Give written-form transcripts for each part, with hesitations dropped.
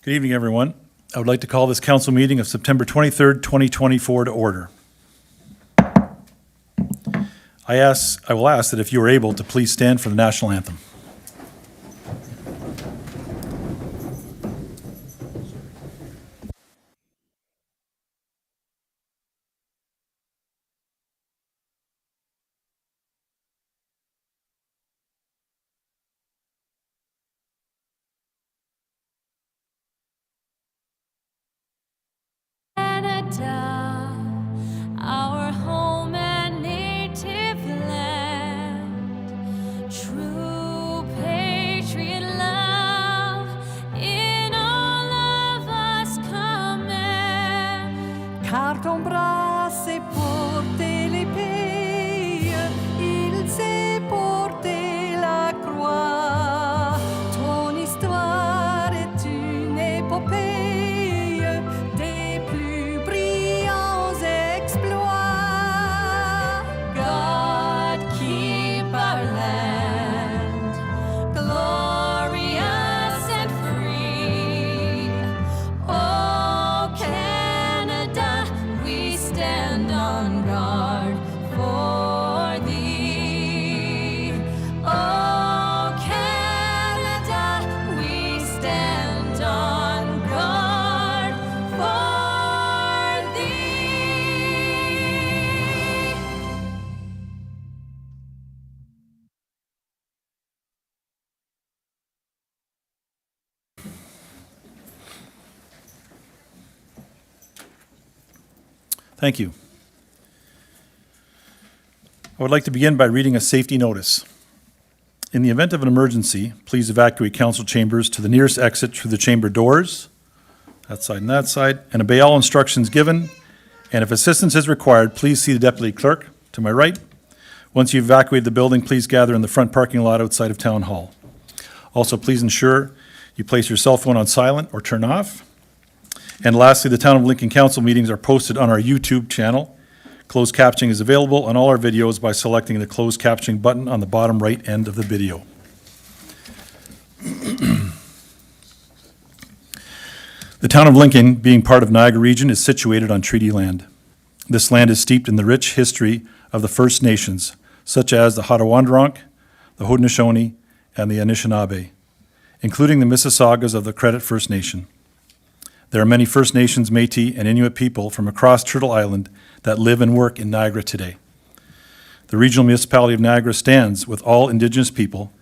Good evening, everyone. I would like to call this council meeting of September 23rd, 2024 to order. I will ask that if you are able to please stand for the national anthem. Our home and native land, true patriot love in all of us command. Car ton bras s'est porté l'épée, il s'est porté la croix. Ton histoire est une épopée. Thank you. I would like to begin by reading a safety notice. In the event of an emergency, please evacuate council chambers to the nearest exit through the chamber doors, that side, and obey all instructions given. And if assistance is required, please see the deputy clerk to my right. Once you've evacuated the building, please gather in the front parking lot outside of Town Hall. Also, please ensure you place your cell phone on silent or turn off. And lastly, the Town of Lincoln Council meetings are posted on our YouTube channel. Closed captioning is available on all our videos by selecting the closed captioning button on the bottom right end of the video. The Town of Lincoln, being part of Niagara Region, is situated on treaty land. This land is steeped in the rich history of the First Nations, such as the Haudenosaunee, the Haudenosaunee, and the Anishinaabe, including the Mississaugas of the Credit First Nation. There are many First Nations, Métis, and Inuit people from across Turtle Island that live and work in Niagara today. The Regional Municipality of Niagara stands with all Indigenous people,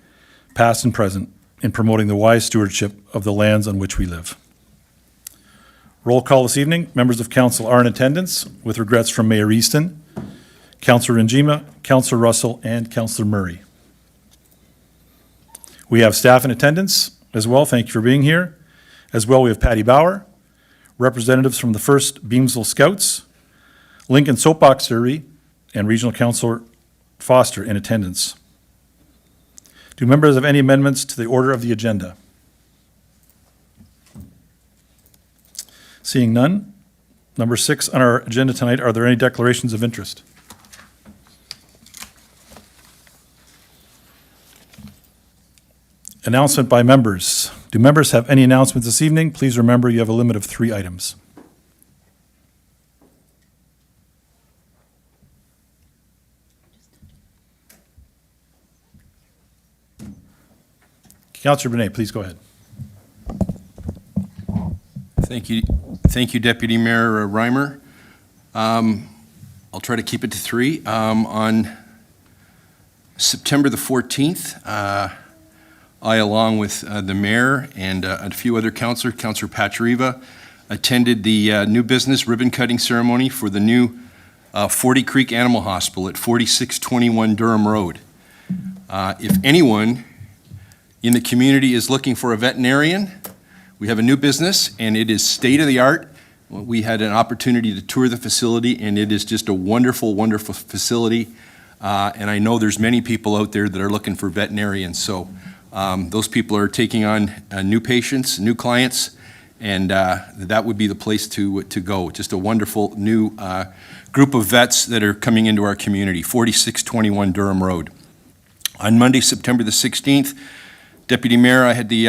past and present, in promoting the wise stewardship of the lands on which we live. Roll call this evening. Members of Council are in attendance, with regrets from Mayor Easton, Councillor Njima, Councillor Russell, and Councillor Murray. We have staff in attendance as well. Thank you for being here. As well, we have Patty Bauer, representatives from the 1st Beamsville Scouts, Lincoln Soapbox Derby, and Regional Councillor Foster in attendance. Do members have any amendments to the order of the agenda? Seeing none. Number 6 on our agenda tonight, are there any declarations of interest? Announcement by members. Do members have any announcements this evening? Please remember you have a limit of 3 items. Councillor Benet, please go ahead. Thank you, Deputy Mayor Reimer. I'll try to keep it to 3. On September the 14th, I, along with the mayor and a few other councillors, Councillor Pachariva, attended the new business ribbon cutting ceremony for the new Forty Creek Animal Hospital at 4621 Durham Road. If anyone in the community is looking for a veterinarian, we have a new business and it is state-of-the-art. We had an opportunity to tour the facility and it is just a wonderful, wonderful facility. And I know there's many people out there that are looking for veterinarians. So those people are taking on new patients, new clients, and that would be the place to go. Just a wonderful new group of vets that are coming into our community, 4621 Durham Road. On Monday, September the 16th, Deputy Mayor, I had the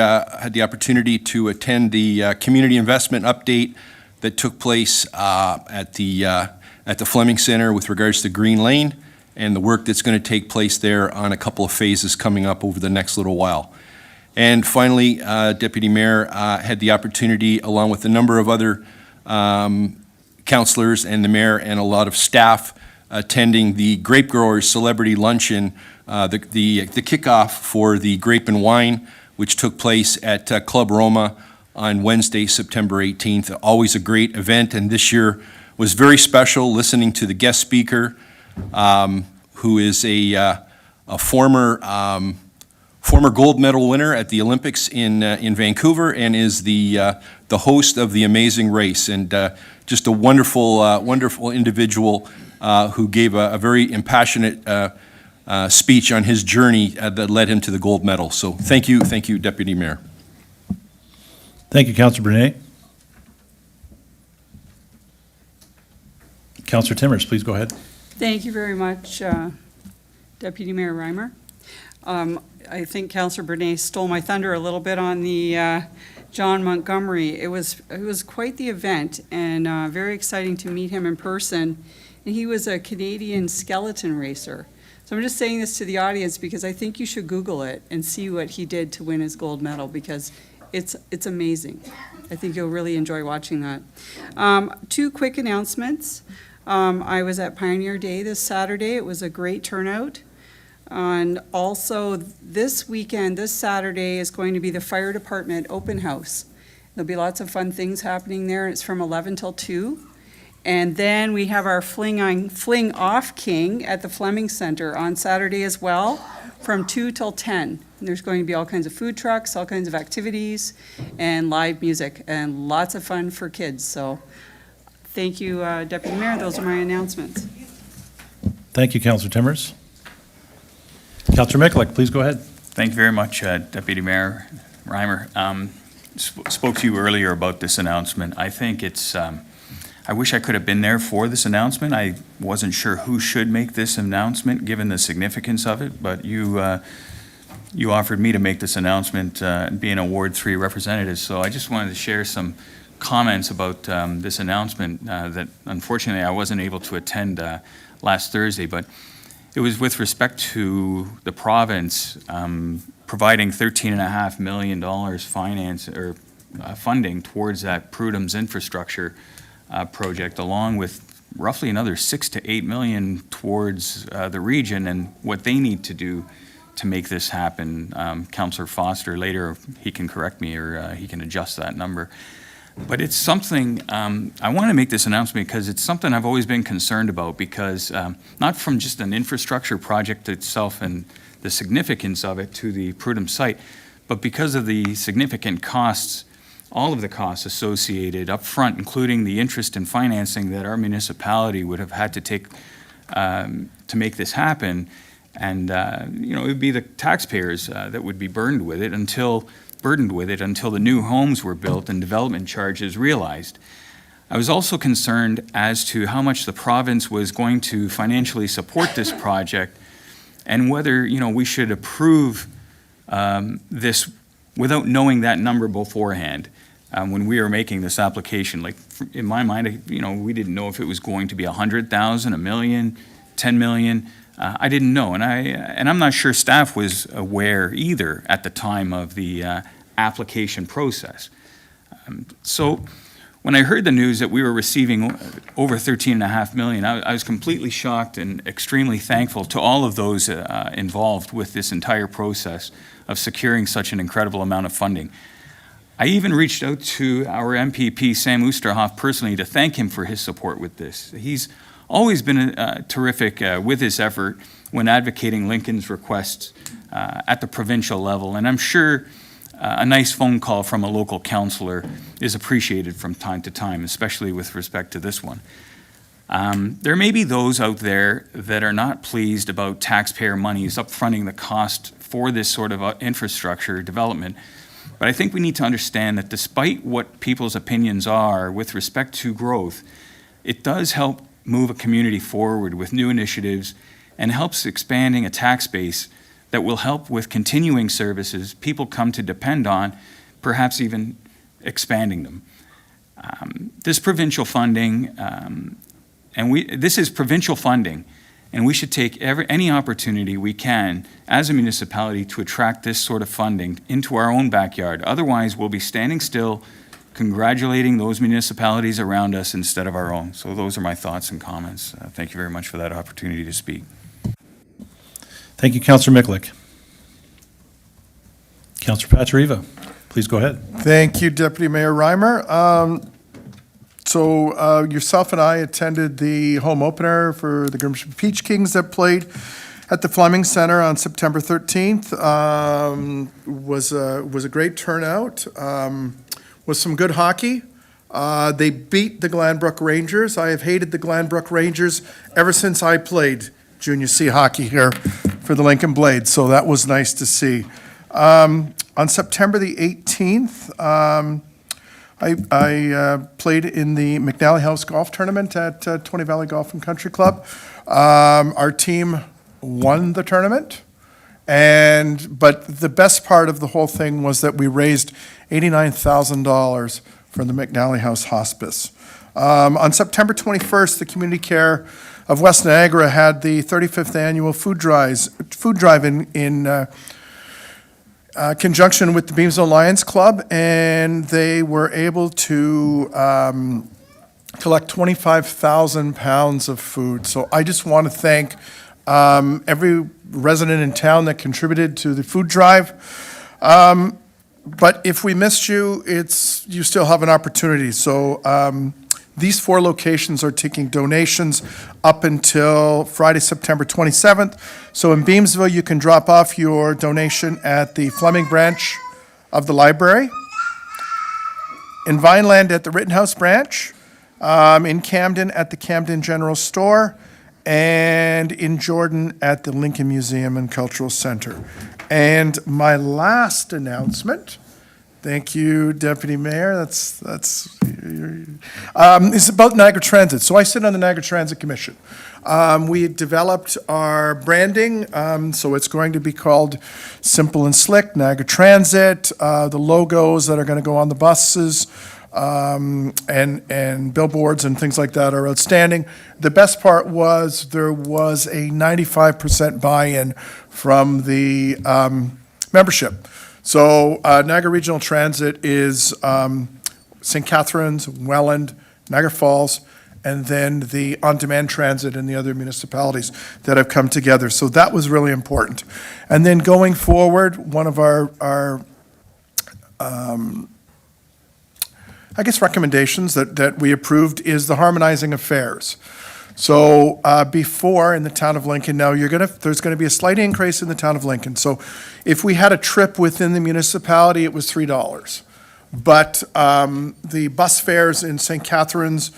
opportunity to attend the community investment update that took place at the Fleming Center with regards to Green Lane and the work that's going to take place there on a couple of phases coming up over the next little while. And finally, Deputy Mayor, had the opportunity, along with a number of other councilors and the mayor and a lot of staff, attending the Grape Growers Celebrity Luncheon, the kickoff for the Grape and Wine, which took place at Club Roma on Wednesday, September 18th. Always a great event, and this year was very special, listening to the guest speaker, who is a former gold medal winner at the Olympics in Vancouver, and is the host of The Amazing Race, and just a wonderful individual who gave a very impassionate speech on his journey that led him to the gold medal. So thank you, Deputy Mayor. Thank you, Councillor Brunet. Councillor Timmers, please go ahead. Thank you very much, Deputy Mayor Reimer. I think Councillor Brunet stole my thunder a little bit on the John Montgomery. It was quite the event, and very exciting to meet him in person. And he was a Canadian skeleton racer. So I'm just saying this to the audience because I think you should Google it and see what he did to win his gold medal, because it's amazing. I think you'll really enjoy watching that. Two quick announcements. I was at Pioneer Day this Saturday. It was a great turnout. And also this weekend, this Saturday, is going to be the fire department open house. There'll be lots of fun things happening there. It's from 11 till 2. And then we have our Fling Off King at the Fleming Center on Saturday as well, from 2 till 10. And there's going to be all kinds of food trucks, all kinds of activities, and live music, and lots of fun for kids. So thank you, Deputy Mayor. Those are my announcements. Thank you, Councillor Timmers. Councillor Mikulik, please go ahead. Thank you very much, Deputy Mayor Reimer. Spoke to you earlier about this announcement. I think it's, I wish I could have been there for this announcement. I wasn't sure who should make this announcement, given the significance of it, but you offered me to make this announcement, being a Ward 3 representative. So I just wanted to share some comments about this announcement that unfortunately I wasn't able to attend last Thursday, but it was with respect to the province providing $13.5 million funding towards that Prudham's infrastructure project, along with roughly another $6 to $8 million towards the region and what they need to do to make this happen. Councillor Foster, later he can correct me or he can adjust that number. But it's something, I want to make this announcement because it's something I've always been concerned about, because not from just an infrastructure project itself and the significance of it to the Prudham site, but because of the significant costs, all of the costs associated up front, including the interest and financing that our municipality would have had to take to make this happen. And, it would be the taxpayers that would be burdened with it until the new homes were built and development charges realized. I was also concerned as to how much the province was going to financially support this project, and whether, we should approve this without knowing that number beforehand. When we were making this application, like in my mind, we didn't know if it was going to be 100,000, 1 million, 10 million. I didn't know, and I'm not sure staff was aware either at the time of the application process. So when I heard the news that we were receiving over $13.5 million, I was completely shocked and extremely thankful to all of those involved with this entire process of securing such an incredible amount of funding. I even reached out to our MPP, Sam Oosterhoff, personally to thank him for his support with this. He's always been terrific with his effort when advocating Lincoln's requests at the provincial level, and I'm sure a nice phone call from a local councillor is appreciated from time to time, especially with respect to this one. There may be those out there that are not pleased about taxpayer monies upfronting the cost for this sort of infrastructure development, but I think we need to understand that despite what people's opinions are with respect to growth, it does help move a community forward with new initiatives and helps expanding a tax base that will help with continuing services people come to depend on, perhaps even expanding them. This provincial funding, this is provincial funding, and we should take any opportunity we can as a municipality to attract this sort of funding into our own backyard. Otherwise, we'll be standing still, congratulating those municipalities around us instead of our own. So those are my thoughts and comments. Thank you very much for that opportunity to speak. Thank you, Councillor Miklik. Councillor Patriva, please go ahead. Thank you, Deputy Mayor Reimer. So yourself and I attended the home opener for the Grimsby Peach Kings that played at the Fleming Center on September 13th. Was a great turnout. Was some good hockey. They beat the Glanbrook Rangers. I have hated the Glanbrook Rangers ever since I played Junior C hockey here for the Lincoln Blades, so that was nice to see. On September the 18th, I played in the McNally House Golf Tournament at 20 Valley Golf and Country Club. Our team won the tournament, but the best part of the whole thing was that we raised $89,000 for the McNally House Hospice. On September 21st, the Community Care of West Niagara had the 35th annual food drive in conjunction with the Beamsville Lions Club, and they were able to collect 25,000 pounds of food. So I just want to thank every resident in town that contributed to the food drive. But if we missed you, you still have an opportunity. So these 4 locations are taking donations up until Friday, September 27th. So in Beamsville, you can drop off your donation at the Fleming branch of the library, in Vineland at the Rittenhouse branch, in Camden at the Camden General Store, and in Jordan at the Lincoln Museum and Cultural Center. And my last announcement, thank you, Deputy Mayor, is about Niagara Transit. So I sit on the Niagara Transit Commission. We developed our branding, so it's going to be called Simple and Slick, Niagara Transit. The logos that are going to go on the buses and billboards and things like that are outstanding. The best part was there was a 95% buy-in from the membership. So Niagara Regional Transit is St. Catharines, Welland, Niagara Falls, and then the on-demand transit in the other municipalities that have come together. So that was really important. And then going forward, one of our recommendations that we approved is the harmonizing of fares. So before in the town of Lincoln, now there's going to be a slight increase in the town of Lincoln. So if we had a trip within the municipality, it was $3. But the bus fares in St. Catharines,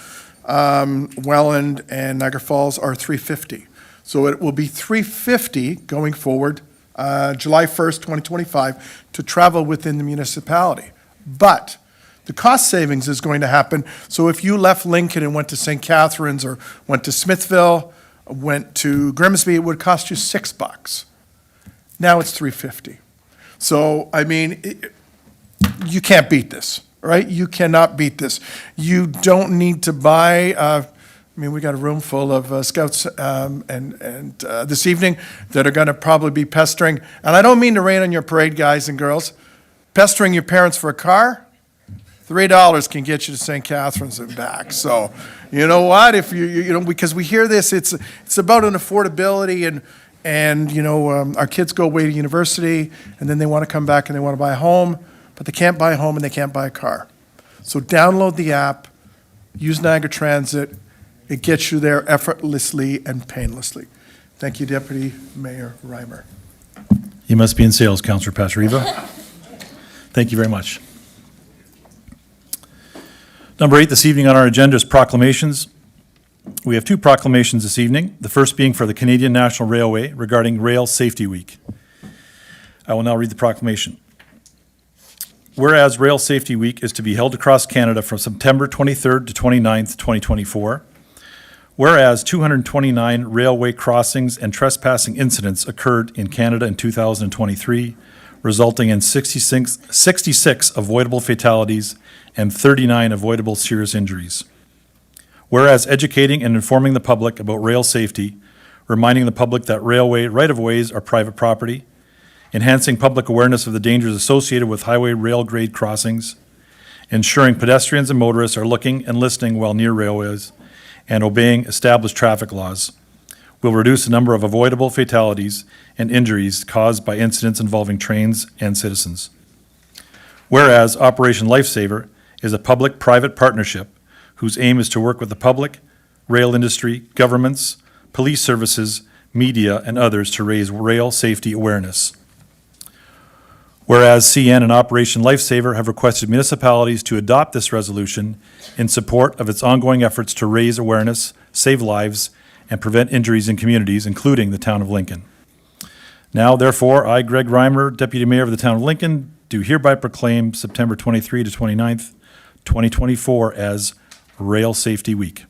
Welland, and Niagara Falls are $3.50. So it will be $3.50 going forward, July 1st, 2025, to travel within the municipality. But the cost savings is going to happen. So if you left Lincoln and went to St. Catharines or went to Smithville, went to Grimsby, it would cost you $6. Now it's $3.50. So, I mean, you can't beat this, right? You cannot beat this. You don't need to buy, we got a room full of scouts and this evening that are going to probably be pestering, and I don't mean to rain on your parade, guys and girls, pestering your parents for a car. $3 can get you to St. Catharines and back. So, you know what? If because we hear this, it's about an affordability and our kids go away to university and then they want to come back and they want to buy a home, but they can't buy a home and they can't buy a car. So download the app, use Niagara Transit. It gets you there effortlessly and painlessly. Thank you, Deputy Mayor Reimer. You must be in sales, Councillor Patriva. Thank you very much. Number 8 this evening on our agenda is proclamations. We have 2 proclamations this evening, the first being for the Canadian National Railway regarding Rail Safety Week. I will now read the proclamation. Whereas Rail Safety Week is to be held across Canada from September 23rd to 29th, 2024. Whereas 229 railway crossings and trespassing incidents occurred in Canada in 2023, resulting in 66 avoidable fatalities and 39 avoidable serious injuries. Whereas educating and informing the public about rail safety, reminding the public that railway right-of-ways are private property, enhancing public awareness of the dangers associated with highway rail grade crossings, ensuring pedestrians and motorists are looking and listening while near railways, and obeying established traffic laws will reduce the number of avoidable fatalities and injuries caused by incidents involving trains and citizens. Whereas Operation Lifesaver is a public-private partnership whose aim is to work with the public, rail industry, governments, police services, media, and others to raise rail safety awareness. Whereas CN and Operation Lifesaver have requested municipalities to adopt this resolution in support of its ongoing efforts to raise awareness, save lives, and prevent injuries in communities, including the town of Lincoln. Now, therefore, I, Greg Reimer, Deputy Mayor of the town of Lincoln, do hereby proclaim September 23 to 29th, 2024 as Rail Safety Week.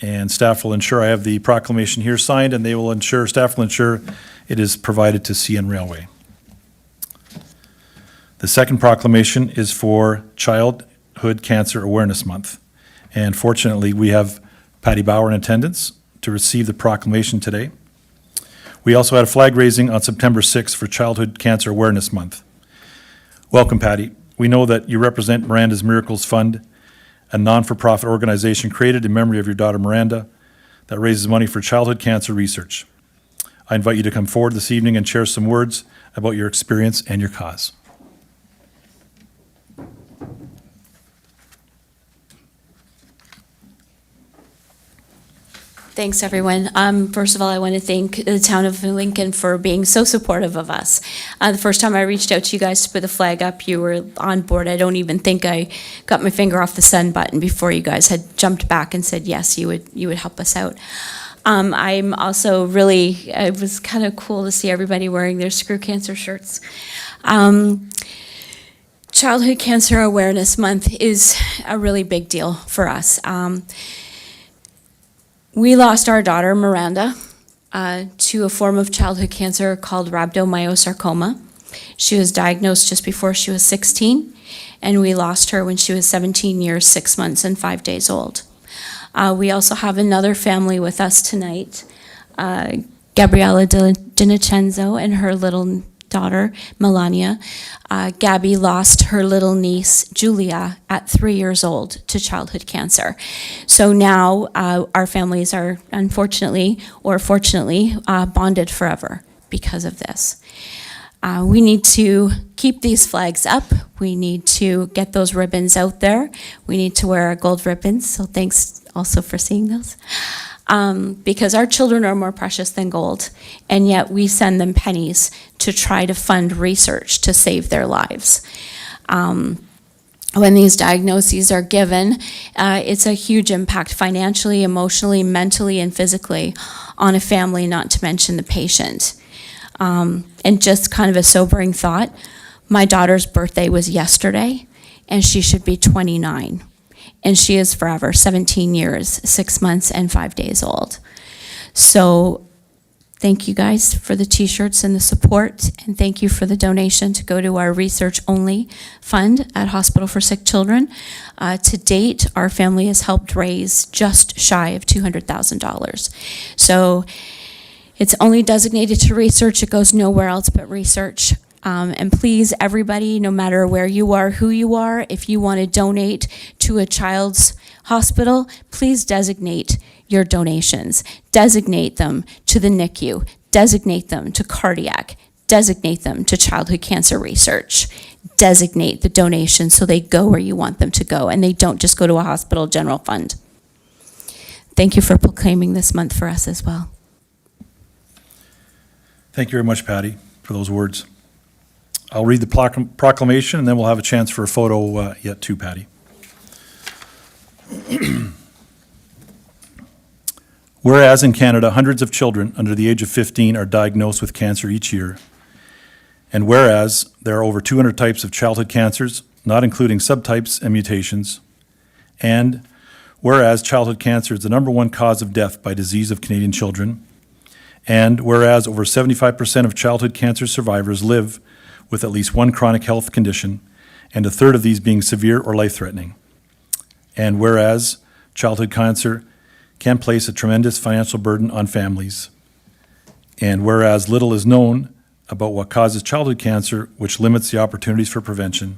And staff will ensure, I have the proclamation here signed, and staff will ensure it is provided to CN Railway. The second proclamation is for Childhood Cancer Awareness Month. And fortunately, we have Patty Bauer in attendance to receive the proclamation today. We also had a flag raising on September 6th for Childhood Cancer Awareness Month. Welcome, Patty. We know that you represent Miranda's Miracles Fund, a non-for-profit organization created in memory of your daughter Miranda that raises money for childhood cancer research. I invite you to come forward this evening and share some words about your experience and your cause. Thanks, everyone. First of all, I want to thank the town of Lincoln for being so supportive of us. The first time I reached out to you guys to put the flag up, you were on board. I don't even think I got my finger off the send button before you guys had jumped back and said, yes, you would help us out. I'm also it was kind of cool to see everybody wearing their Screw Cancer shirts. Childhood Cancer Awareness Month is a really big deal for us. We lost our daughter, Miranda, to a form of childhood cancer called rhabdomyosarcoma. She was diagnosed just before she was 16, and we lost her when she was 17 years, 6 months, and 5 days old. We also have another family with us tonight, Gabriella DiNicenzo and her little daughter, Melania. Gabby lost her little niece, Julia, at 3 years old to childhood cancer. So now our families are unfortunately or fortunately bonded forever because of this. We need to keep these flags up. We need to get those ribbons out there. We need to wear our gold ribbons, so thanks also for seeing those. Because our children are more precious than gold, and yet we send them pennies to try to fund research to save their lives. When these diagnoses are given, it's a huge impact financially, emotionally, mentally, and physically on a family, not to mention the patient. And just kind of a sobering thought, my daughter's birthday was yesterday, and she should be 29. And she is forever 17 years, 6 months, and 5 days old. So thank you guys for the t-shirts and the support, and thank you for the donation to go to our research-only fund at Hospital for Sick Children. To date, our family has helped raise just shy of $200,000. So it's only designated to research. It goes nowhere else but research. And please, everybody, no matter where you are, who you are, if you want to donate to a child's hospital, please designate your donations. Designate them to the NICU. Designate them to cardiac. Designate them to childhood cancer research. Designate the donations so they go where you want them to go, and they don't just go to a hospital general fund. Thank you for proclaiming this month for us as well. Thank you very much, Patty, for those words. I'll read the proclamation, and then we'll have a chance for a photo yet too, Patty. Whereas in Canada, hundreds of children under the age of 15 are diagnosed with cancer each year, and whereas there are over 200 types of childhood cancers, not including subtypes and mutations, and whereas childhood cancer is the number one cause of death by disease of Canadian children, and whereas over 75% of childhood cancer survivors live with at least one chronic health condition, and a third of these being severe or life-threatening. And whereas childhood cancer can place a tremendous financial burden on families. And whereas little is known about what causes childhood cancer, which limits the opportunities for prevention.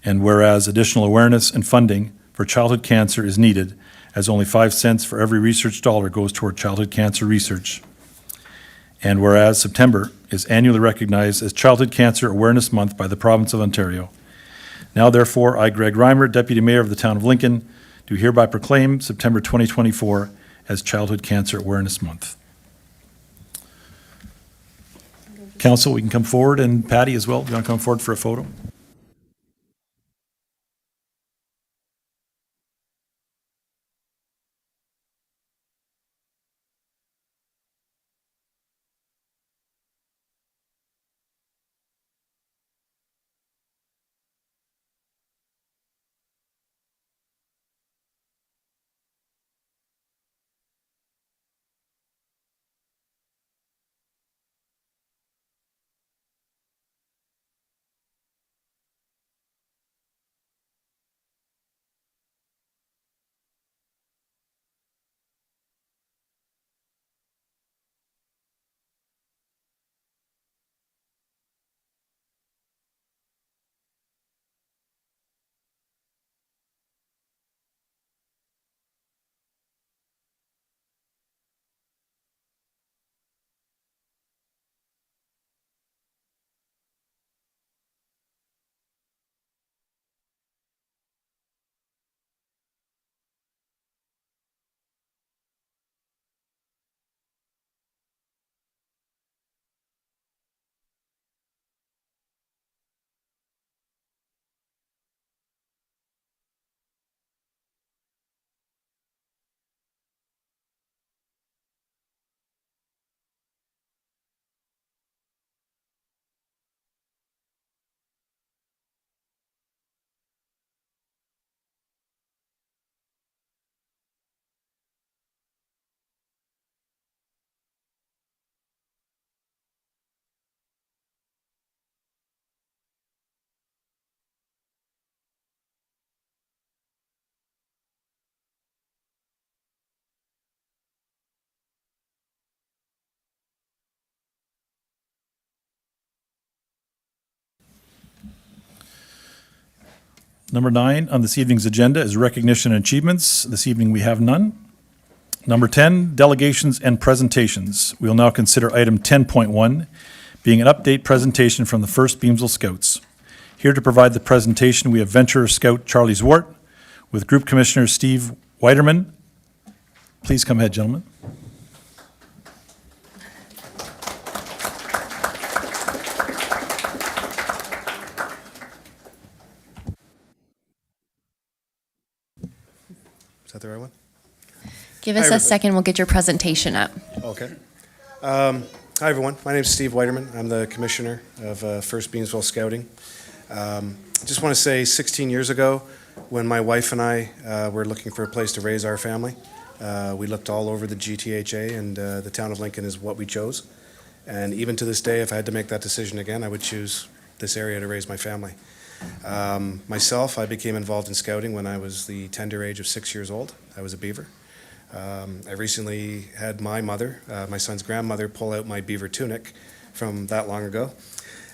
And whereas additional awareness and funding for childhood cancer is needed, as only 5 cents for every research dollar goes toward childhood cancer research. And whereas September is annually recognized as Childhood Cancer Awareness Month by the Province of Ontario. Now therefore, I, Greg Reimer, Deputy Mayor of the Town of Lincoln, do hereby proclaim September 2024 as Childhood Cancer Awareness Month. Council, we can come forward, and Patty as well. Do you want to come forward for a photo? Number 9 on this evening's agenda is recognition and achievements. This evening we have none. Number 10, delegations and presentations. We will now consider item 10.1, being an update presentation from the 1st Beamsville Scouts. Here to provide the presentation, we have Venture Scout Charlie Zwart with Group Commissioner Steve Weiderman. Please come ahead, gentlemen. Is that the right one? Give Hi, us a everybody. second, we'll get your presentation up. Okay. Hi, everyone. My name is Steve Weiderman. I'm the Commissioner of 1st Beamsville Scouting. I just want to say 16 years ago, when my wife and I were looking for a place to raise our family, we looked all over the GTHA, and the town of Lincoln is what we chose. And even to this day, if I had to make that decision again, I would choose this area to raise my family. Myself, I became involved in scouting when I was the tender age of 6 years old. I was a beaver. I recently had my mother, my son's grandmother, pull out my beaver tunic from that long ago.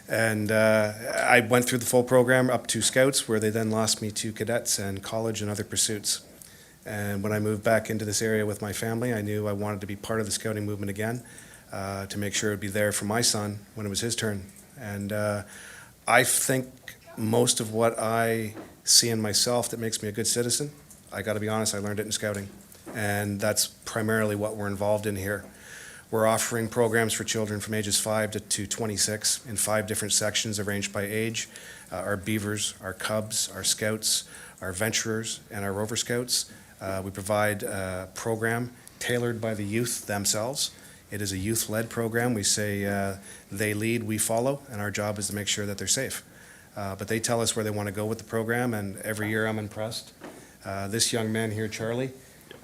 And I went through the full program up to Scouts, where they then lost me to cadets and college and other pursuits. And when I moved back into this area with my family, I knew I wanted to be part of the scouting movement again, to make sure it would be there for my son when it was his turn. And I think most of what I see in myself that makes me a good citizen, I got to be honest, I learned it in scouting. And that's primarily what we're involved in here. We're offering programs for children from ages 5 to 26 in 5 different sections arranged by age. Our beavers, our cubs, our scouts, our venturers, and our rover scouts. We provide a program tailored by the youth themselves. It is a youth-led program. We say they lead, we follow, and our job is to make sure that they're safe. But they tell us where they want to go with the program, and every year I'm impressed This young man here, Charlie,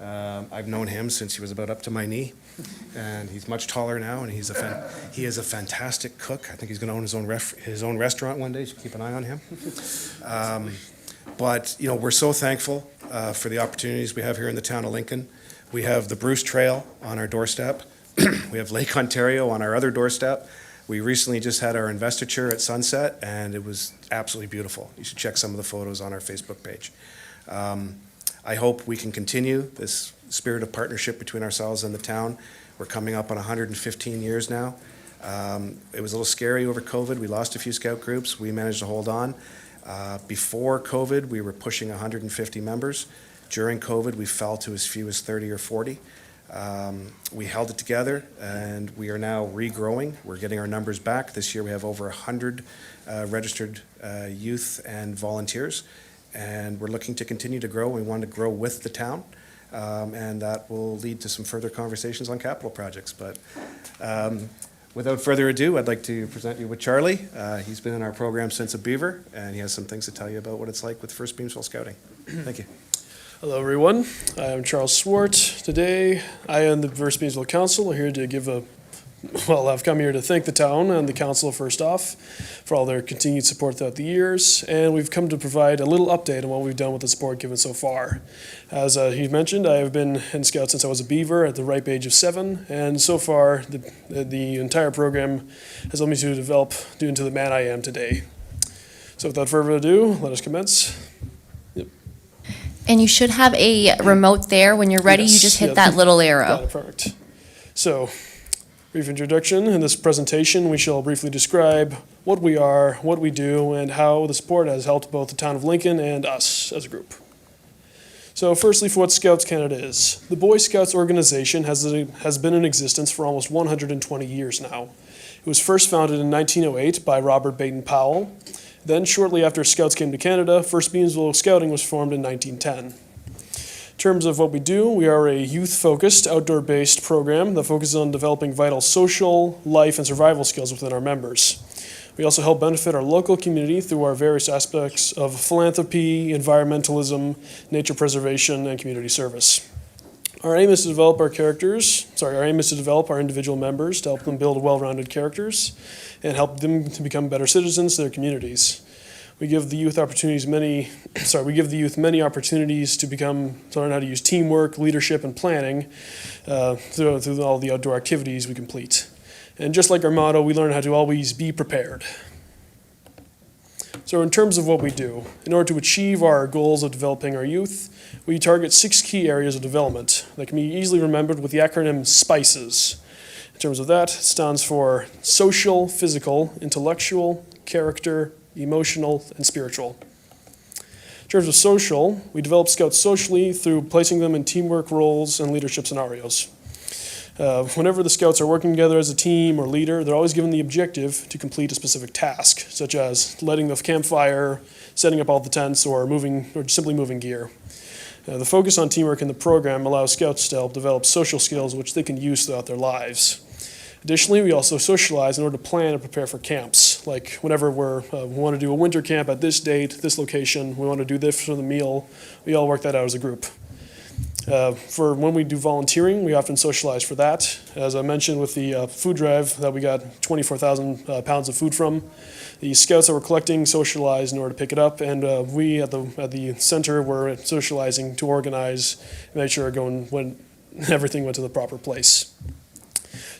I've known him since he was about up to my knee, and he's much taller now, and he is a fantastic cook. I think he's going to own his own restaurant one day. You should keep an eye on him. But, you know, we're so thankful for the opportunities we have here in the town of Lincoln. We have the Bruce Trail on our doorstep. We have Lake Ontario on our other doorstep. We recently just had our investiture at sunset, and it was absolutely beautiful. You should check some of the photos on our Facebook page. I hope we can continue this spirit of partnership between ourselves and the town. We're coming up on 115 years now. It was a little scary over COVID. We lost a few scout groups. We managed to hold on. Before COVID, we were pushing 150 members. During COVID, we fell to as few as 30 or 40. We held it together, and we are now regrowing. We're getting our numbers back. This year, we have over 100 registered youth and volunteers, and we're looking to continue to grow. We want to grow with the town, and that will lead to some further conversations on capital projects. But without further ado, I'd like to present you with Charlie. He's been in our program since a beaver, and he has some things to tell you about what it's like with First Beamsville Scouting. Thank you. Hello, everyone. I am Charles Swart. Today, I am the First Beamsville Council. I'm here to give I've come here to thank the town and the council first off for all their continued support throughout the years, and we've come to provide a little update on what we've done with the support given so far. As he mentioned, I have been in Scouts since I was a beaver at the ripe age of 7, and so far the entire program has allowed me to develop into the man I am today. So without further ado, let us commence. And you should have a remote there. When you're ready, you Yes, just hit yeah. that little Got arrow. it, perfect. So, brief introduction. In this presentation, we shall briefly describe what we are, what we do, and how the support has helped both the town of Lincoln and us as a group. So firstly, for what Scouts Canada is. The Boy Scouts organization has been in existence for almost 120 years now. It was first founded in 1908 by Robert Baden-Powell. Then, shortly after Scouts came to Canada, First Beamsville Scouting was formed in 1910. In terms of what we do, we are a youth-focused, outdoor-based program that focuses on developing vital social, life, and survival skills within our members. We also help benefit our local community through our various aspects of philanthropy, environmentalism, nature preservation, and community service. Our aim is to develop our individual members to help them build well-rounded characters and help them to become better citizens to their communities. We give the youth many opportunities to learn how to use teamwork, leadership, and planning through all the outdoor activities we complete. And just like our motto, we learn how to always be prepared. So in terms of what we do, in order to achieve our goals of developing our youth, we target 6 key areas of development that can be easily remembered with the acronym SPICES. In terms of that, it stands for social, physical, intellectual, character, emotional, and spiritual. In terms of social, we develop Scouts socially through placing them in teamwork roles and leadership scenarios. Whenever the Scouts are working together as a team or leader, they're always given the objective to complete a specific task, such as lighting the campfire, setting up all the tents, or simply moving gear. The focus on teamwork in the program allows Scouts to help develop social skills which they can use throughout their lives. Additionally, we also socialize in order to plan and prepare for camps. Like whenever we want to do a winter camp at this date, this location, we want to do this for the meal, we all work that out as a group. For when we do volunteering, we often socialize for that. As I mentioned with the food drive that we got 24,000 pounds of food from, the Scouts that were collecting socialized in order to pick it up, and we at the center were socializing to organize and make sure everything went to the proper place.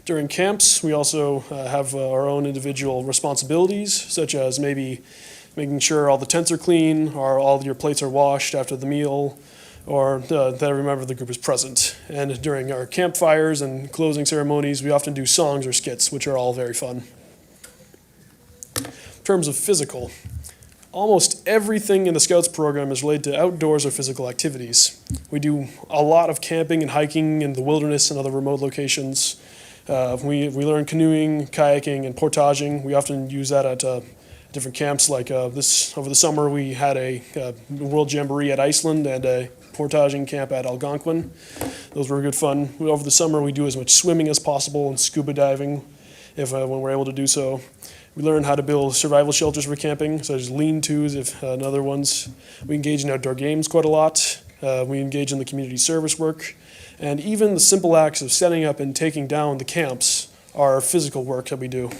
During camps, we also have our own individual responsibilities, such as maybe making sure all the tents are clean, or all your plates are washed after the meal, or that every member of the group is present. And during our campfires and closing ceremonies, we often do songs or skits, which are all very fun. In terms of physical, almost everything in the Scouts program is related to outdoors or physical activities. We do a lot of camping and hiking in the wilderness and other remote locations. We learn canoeing, kayaking, and portaging. We often use that at different camps. Like over the summer, we had a World Jamboree at Iceland and a portaging camp at Algonquin. Those were good fun. Over the summer, we do as much swimming as possible and scuba diving when we're able to do so. We learn how to build survival shelters for camping, such as lean-tos and other ones. We engage in outdoor games quite a lot. We engage in the community service work. And even the simple acts of setting up and taking down the camps are physical work that we do.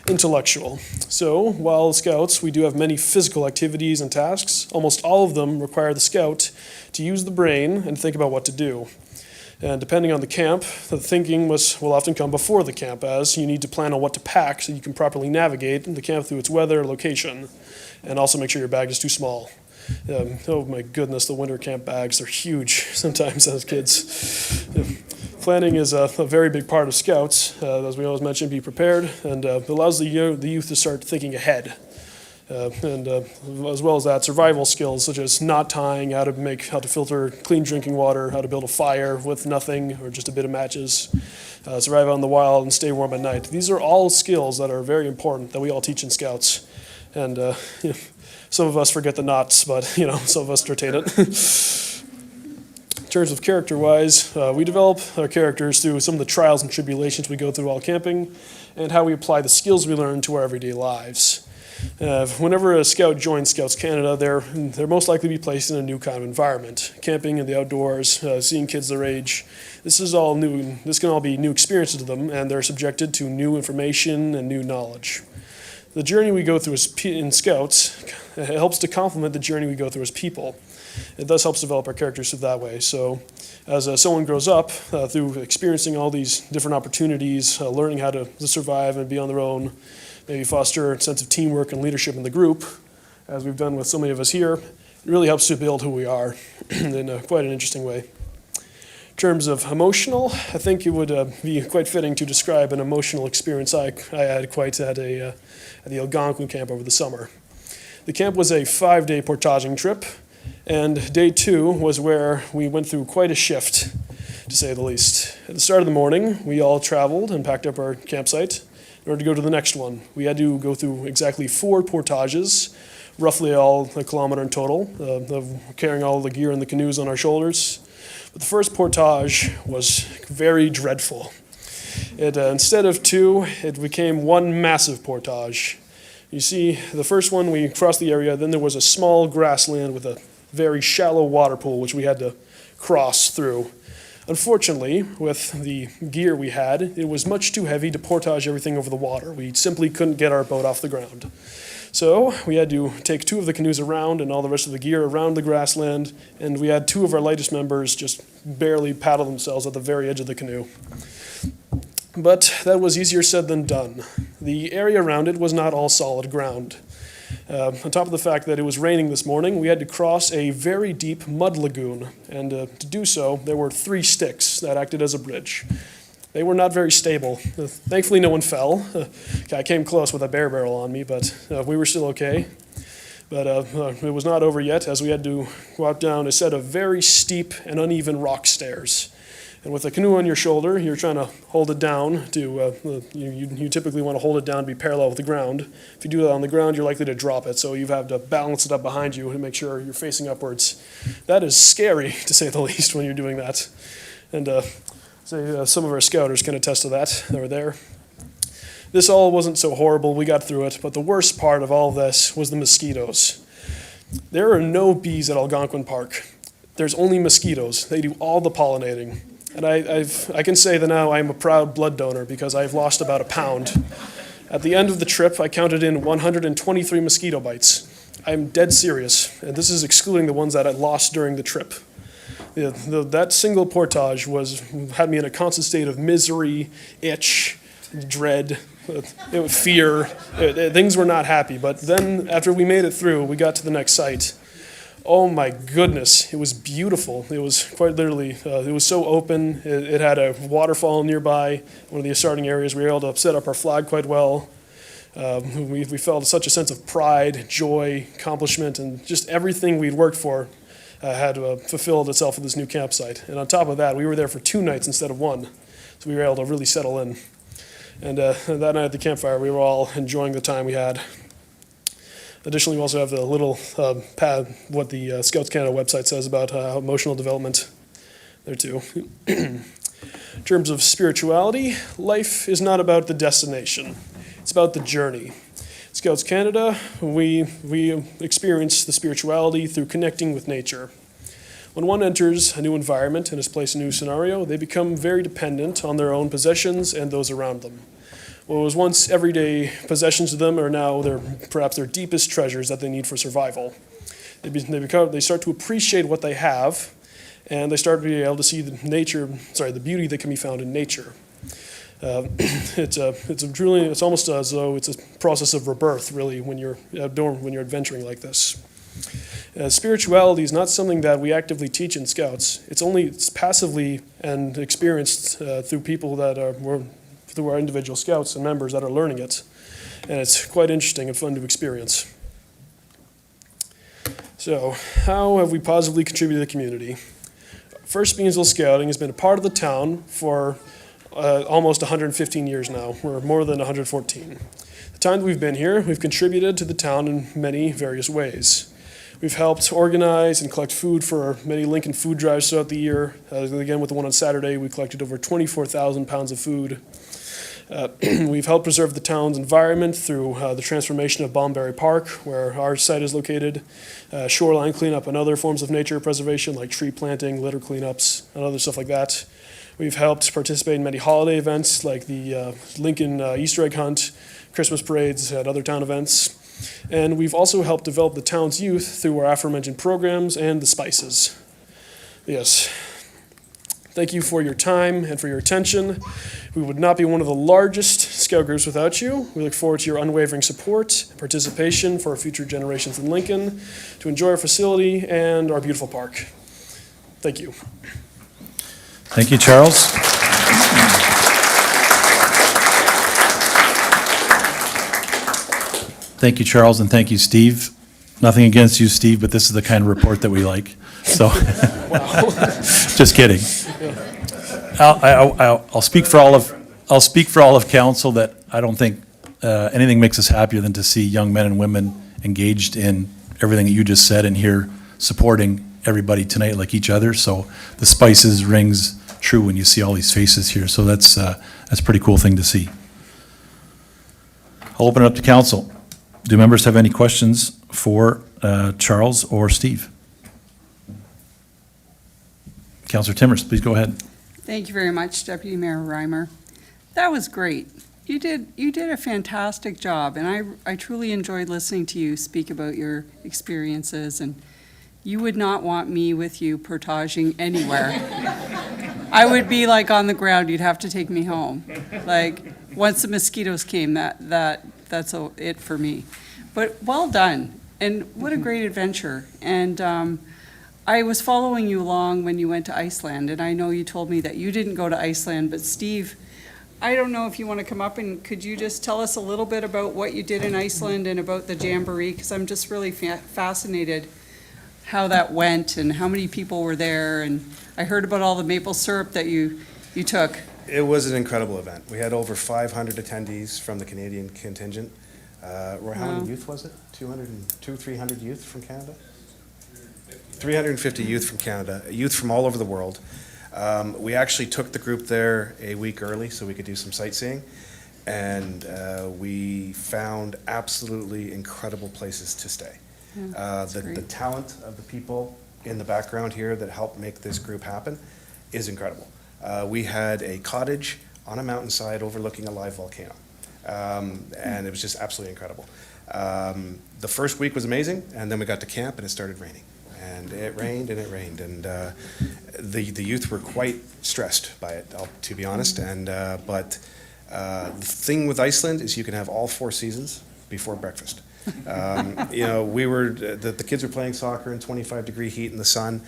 Intellectual. So while Scouts, we do have many physical activities and tasks. Almost all of them require the Scout to use the brain and think about what to do. And depending on the camp, the thinking will often come before the camp, as you need to plan on what to pack so you can properly navigate the camp through its weather, location, and also make sure your bag is too small. Oh my goodness, the winter camp bags are huge sometimes as kids. Planning is a very big part of Scouts. As we always mention, be prepared, and allows the youth to start thinking ahead. As well as that, survival skills such as knot tying, how to filter clean drinking water, how to build a fire with nothing or just a bit of matches, survive out in the wild and stay warm at night. These are all skills that are very important that we all teach in Scouts. And some of us forget the knots, but some of us retain it. In terms of character-wise, we develop our characters through some of the trials and tribulations we go through while camping, and how we apply the skills we learn to our everyday lives. Whenever a Scout joins Scouts Canada, they're most likely to be placed in a new kind of environment. Camping in the outdoors, seeing kids their age, this is all new. This can all be new experiences to them, and they're subjected to new information and new knowledge. The journey we go through in Scouts helps to complement the journey we go through as people. It thus helps develop our characters that way. So as someone grows up through experiencing all these different opportunities, learning how to survive and be on their own, maybe foster a sense of teamwork and leadership in the group, as we've done with so many of us here, it really helps to build who we are in quite an interesting way. In terms of emotional, I think it would be quite fitting to describe an emotional experience I had quite at the Algonquin camp over the summer. The camp was a 5-day portaging trip, and day 2 was where we went through quite a shift, to say the least. At the start of the morning, we all traveled and packed up our campsite in order to go to the next one. We had to go through exactly 4 portages, roughly all a kilometer in total, carrying all the gear and the canoes on our shoulders. But the first portage was very dreadful. Instead of 2, it became one massive portage. You see, the first one, we crossed the area, then there was a small grassland with a very shallow water pool, which we had to cross through. Unfortunately, with the gear we had, it was much too heavy to portage everything over the water. We simply couldn't get our boat off the ground. So we had to take 2 of the canoes around and all the rest of the gear around the grassland, and we had 2 of our lightest members just barely paddle themselves at the very edge of the canoe. But that was easier said than done. The area around it was not all solid ground. On top of the fact that it was raining this morning, we had to cross a very deep mud lagoon, and to do so, there were 3 sticks that acted as a bridge. They were not very stable. Thankfully, no one fell. I came close with a bear barrel on me, but we were still okay. But it was not over yet, as we had to walk down a set of very steep and uneven rock stairs. And with a canoe on your shoulder, you're trying to hold it down you typically want to hold it down to be parallel with the ground. If you do that on the ground, you're likely to drop it, so you have to balance it up behind you and make sure you're facing upwards. That is scary, to say the least, when you're doing that. And some of our scouters can attest to that. They were there. This all wasn't so horrible. We got through it, but the worst part of all this was the mosquitoes. There are no bees at Algonquin Park. There's only mosquitoes. They do all the pollinating. And I can say that now I'm a proud blood donor because I've lost about 1 pound. At the end of the trip, I counted in 123 mosquito bites. I'm dead serious, and this is excluding the ones that I lost during the trip. That single portage had me in a constant state of misery, itch, dread, fear. Things were not happy. But then, after we made it through, we got to the next site. Oh my goodness, it was beautiful. It was quite literally, it was so open. It had a waterfall nearby, one of the starting areas. We were able to set up our flag quite well. We felt such a sense of pride, joy, accomplishment, and just everything we'd worked for had fulfilled itself at this new campsite. And on top of that, we were there for 2 nights instead of 1. So we were able to really settle in. And that night at the campfire, we were all enjoying the time we had. Additionally, we also have the little pad, what the Scouts Canada website says about emotional development there too. In terms of spirituality, life is not about the destination. It's about the journey. Scouts Canada, we experience the spirituality through connecting with nature. When one enters a new environment and is placed in a new scenario, they become very dependent on their own possessions and those around them. What was once everyday possessions to them are now perhaps their deepest treasures that they need for survival. They start to appreciate what they have, and they start to be able to see the beauty that can be found in nature. It's almost as though it's a process of rebirth, really, when you're adventuring like this. Spirituality is not something that we actively teach in Scouts. It's passively and experienced through people through our individual Scouts and members that are learning it. And it's quite interesting and fun to experience. So, how have we positively contributed to the community? First Beansville Scouting has been a part of the town for almost 115 years now. We're more than 114. The time that we've been here, we've contributed to the town in many various ways. We've helped organize and collect food for many Lincoln food drives throughout the year. Again, with the one on Saturday, we collected over 24,000 pounds of food. We've helped preserve the town's environment through the transformation of Balmberry Park, where our site is located, shoreline cleanup and other forms of nature preservation like tree planting, litter cleanups, and other stuff like that. We've helped participate in many holiday events like the Lincoln Easter egg hunt, Christmas parades, and other town events. And we've also helped develop the town's youth through our aforementioned programs and the Spices. Yes. Thank you for your time and for your attention. We would not be one of the largest Scout groups without you. We look forward to your unwavering support and participation for our future generations in Lincoln to enjoy our facility and our beautiful park. Thank you. Thank you, Charles. Thank you, Charles, and thank you, Steve. Nothing against you, Steve, but this is the kind of report that we like. So, just kidding. I'll speak for all of council that I don't think anything makes us happier than to see young men and women engaged in everything that you just said and here supporting everybody tonight like each other. So the Spices rings true when you see all these faces here. So that's a pretty cool thing to see. I'll open it up to council. Do members have any questions for Charles or Steve? Councillor Timmers, please go ahead. Thank you very much, Deputy Mayor Reimer. That was great. You did a fantastic job, and I truly enjoyed listening to you speak about your experiences, and you would not want me with you portaging anywhere. I would be like on the ground, you'd have to take me home. Like, once the mosquitoes came, that's it for me. But well done, and what a great adventure. And I was following you along when you went to Iceland, and I know you told me that you didn't go to Iceland, but Steve, I don't know if you want to come up and could you just tell us a little bit about what you did in Iceland and about the Jamboree, because I'm just really fascinated how that went and how many people were there, and I heard about all the maple syrup that you took. It was an incredible event. We had over 500 attendees from the Canadian contingent. Roy, how many youth was it? 300 youth from Canada? 350 youth from Canada, youth from all over the world. We actually took the group there a week early so we could do some sightseeing, and we found absolutely incredible places to stay. The talent of the people in the background here that helped make this group happen is incredible. We had a cottage on a mountainside overlooking a live volcano, and it was just absolutely incredible. The first week was amazing, and then we got to camp and it started raining. And it rained and it rained, and the youth were quite stressed by it, to be honest. And but the thing with Iceland is you can have all 4 seasons before breakfast. The kids were playing soccer in 25-degree heat in the sun.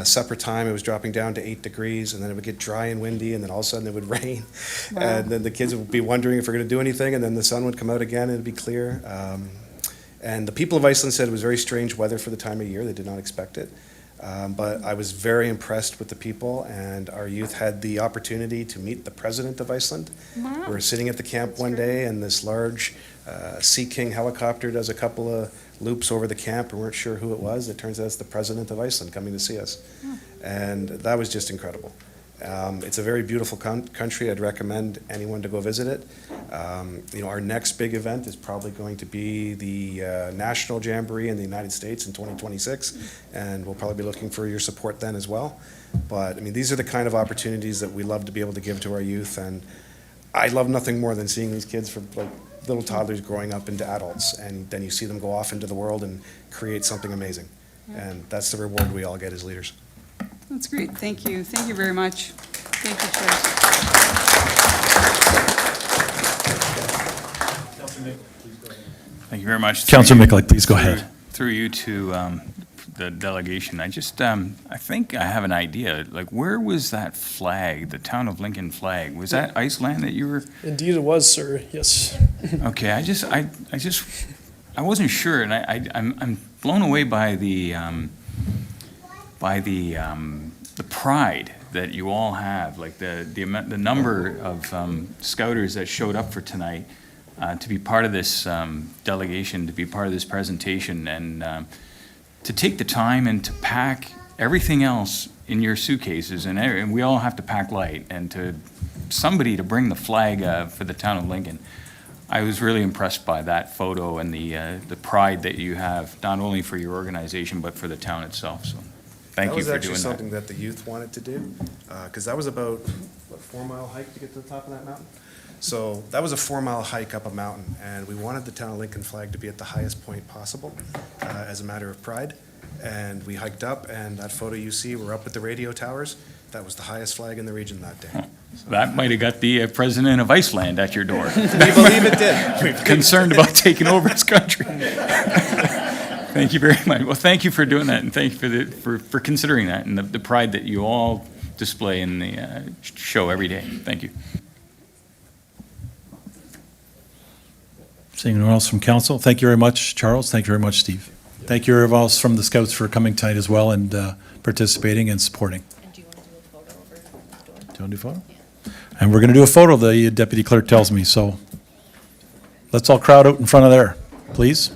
Supper time, it was dropping down to 8 degrees, and then it would get dry and windy, and then all of a sudden it would rain. Wow. And then the kids would be wondering if we're going to do anything, and then the sun would come out again and it'd be clear. And the people of Iceland said it was very strange weather for the time of year. They did not expect it. But I was very impressed with the people, and our youth had the opportunity to meet the president of Iceland. Wow. We were sitting at the camp one day, and this large Sea King helicopter does a couple of loops over the camp. We weren't sure who it was. It turns out it's the president of Iceland coming to see us. And that was just incredible. It's a very beautiful country. I'd recommend anyone to go visit it. Our next big event is probably going to be the National Jamboree in the United States in 2026, and we'll probably be looking for your support then as well. But, these are the kind of opportunities that we love to be able to give to our youth, and I love nothing more than seeing these kids from little toddlers growing up into adults, and then you see them go off into the world and create something amazing. And that's the reward we all get as leaders. That's great. Thank you. Thank you very much. Thank you, Chair. Thank you very much. Councillor Mikulik, please go ahead. Through you to the delegation, I think I have an idea, where was that flag, the Town of Lincoln flag? Was that Iceland that you were? Indeed it was, sir, yes. Okay, I wasn't sure, and I'm blown away by the pride that you all have, the number of scouters that showed up for tonight to be part of this delegation, to be part of this presentation, and to take the time and to pack everything else in your suitcases, and we all have to pack light, and to somebody to bring the flag for the Town of Lincoln. I was really impressed by that photo and the pride that you have, not only for your organization, but for the town itself, so thank you for doing that. That was actually something that the youth wanted to do, because that was about, 4-mile hike to get to the top of that mountain? So that was a 4-mile hike up a mountain, and we wanted the Town of Lincoln flag to be at the highest point possible as a matter of pride. And we hiked up, and that photo you see, we're up at the radio towers. That was the highest flag in the region that day. That might have got the president of Iceland at your door. We believe it did. Concerned about taking over his country. Thank you very much. Well, thank you for doing that, and thank you for considering that, and the pride that you all display in the show every day. Thank you. Seeing no one else from council, thank you very much, Charles. Thank you very much, Steve. Thank you everyone else from the Scouts for coming tonight as well and participating and supporting. And do you want to do a photo over the door? Do you want to do a photo? And we're going to do a photo, the deputy clerk tells me, so let's all crowd out in front of there, please.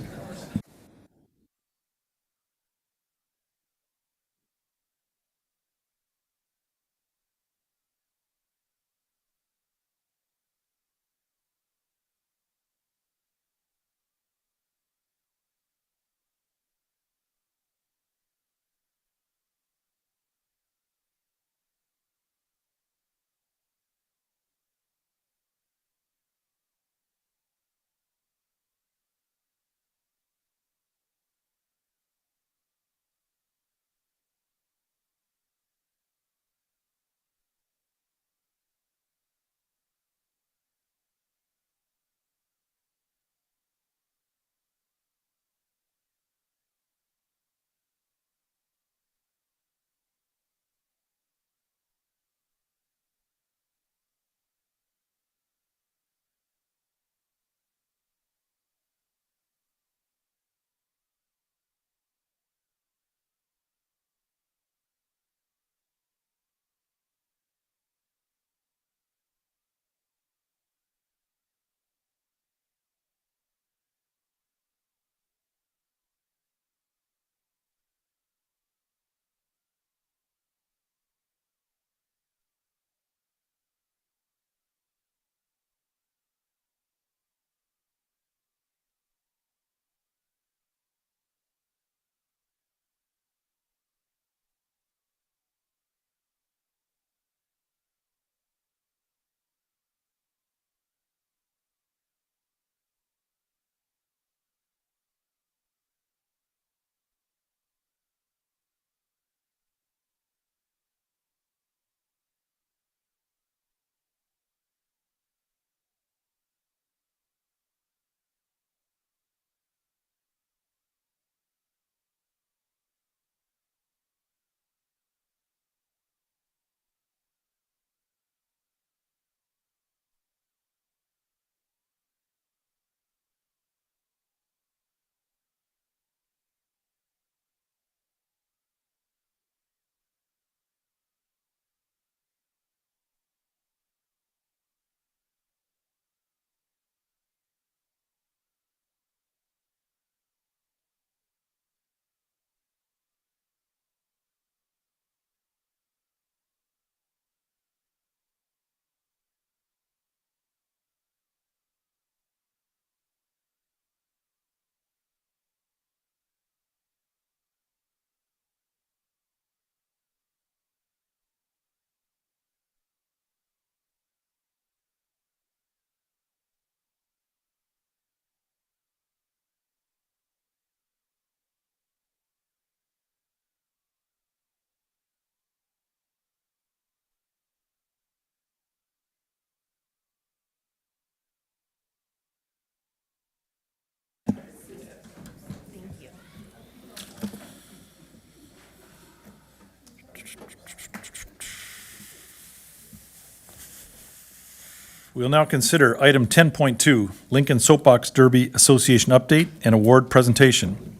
We will now consider item 10.2, Lincoln Soapbox Derby Association update and award presentation.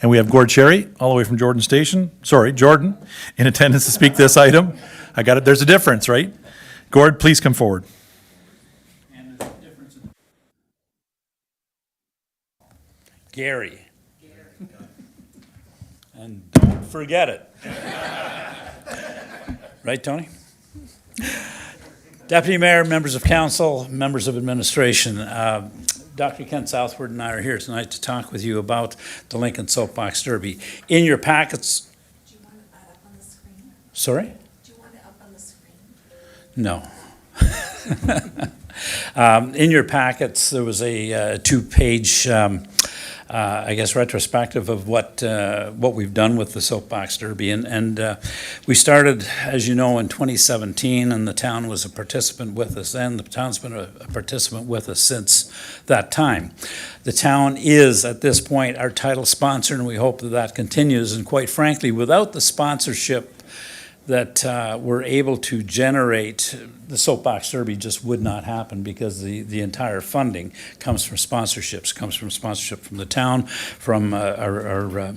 And we have Gord Cherry, all the way from Jordan, in attendance to speak this item. I got it, there's a difference, right? Gord, please come forward. Gary. And don't forget it. Right, Tony? Deputy Mayor, members of council, members of administration, Dr. Ken Southward and I are here tonight to talk with you about the Lincoln Soapbox Derby. In your packets... Do you want that up on the screen? Sorry? Do you want it up on the screen? No. In your packets, there was a two-page I guess, retrospective of what we've done with the Soapbox Derby. And we started, as you know, in 2017, and the town was a participant with us then. The town's been a participant with us since that time. The town is, at this point, our title sponsor, and we hope that that continues. And quite frankly, without the sponsorship that we're able to generate, the Soapbox Derby just would not happen, because the entire funding comes from sponsorships, comes from sponsorship from the town, from our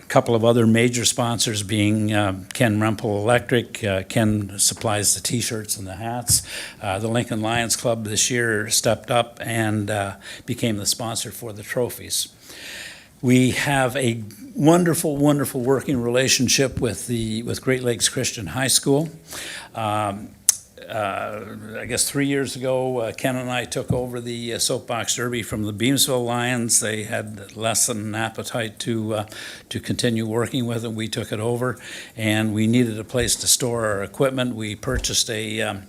couple of other major sponsors being Ken Rempel Electric. Ken supplies the T-shirts and the hats. The Lincoln Lions Club this year stepped up and became the sponsor for the trophies. We have a wonderful, wonderful working relationship with Great Lakes Christian High School. I guess 3 years ago, Ken and I took over the Soapbox Derby from the Beamsville Lions. They had less than an appetite to continue working with it. We took it over, and we needed a place to store our equipment. We purchased a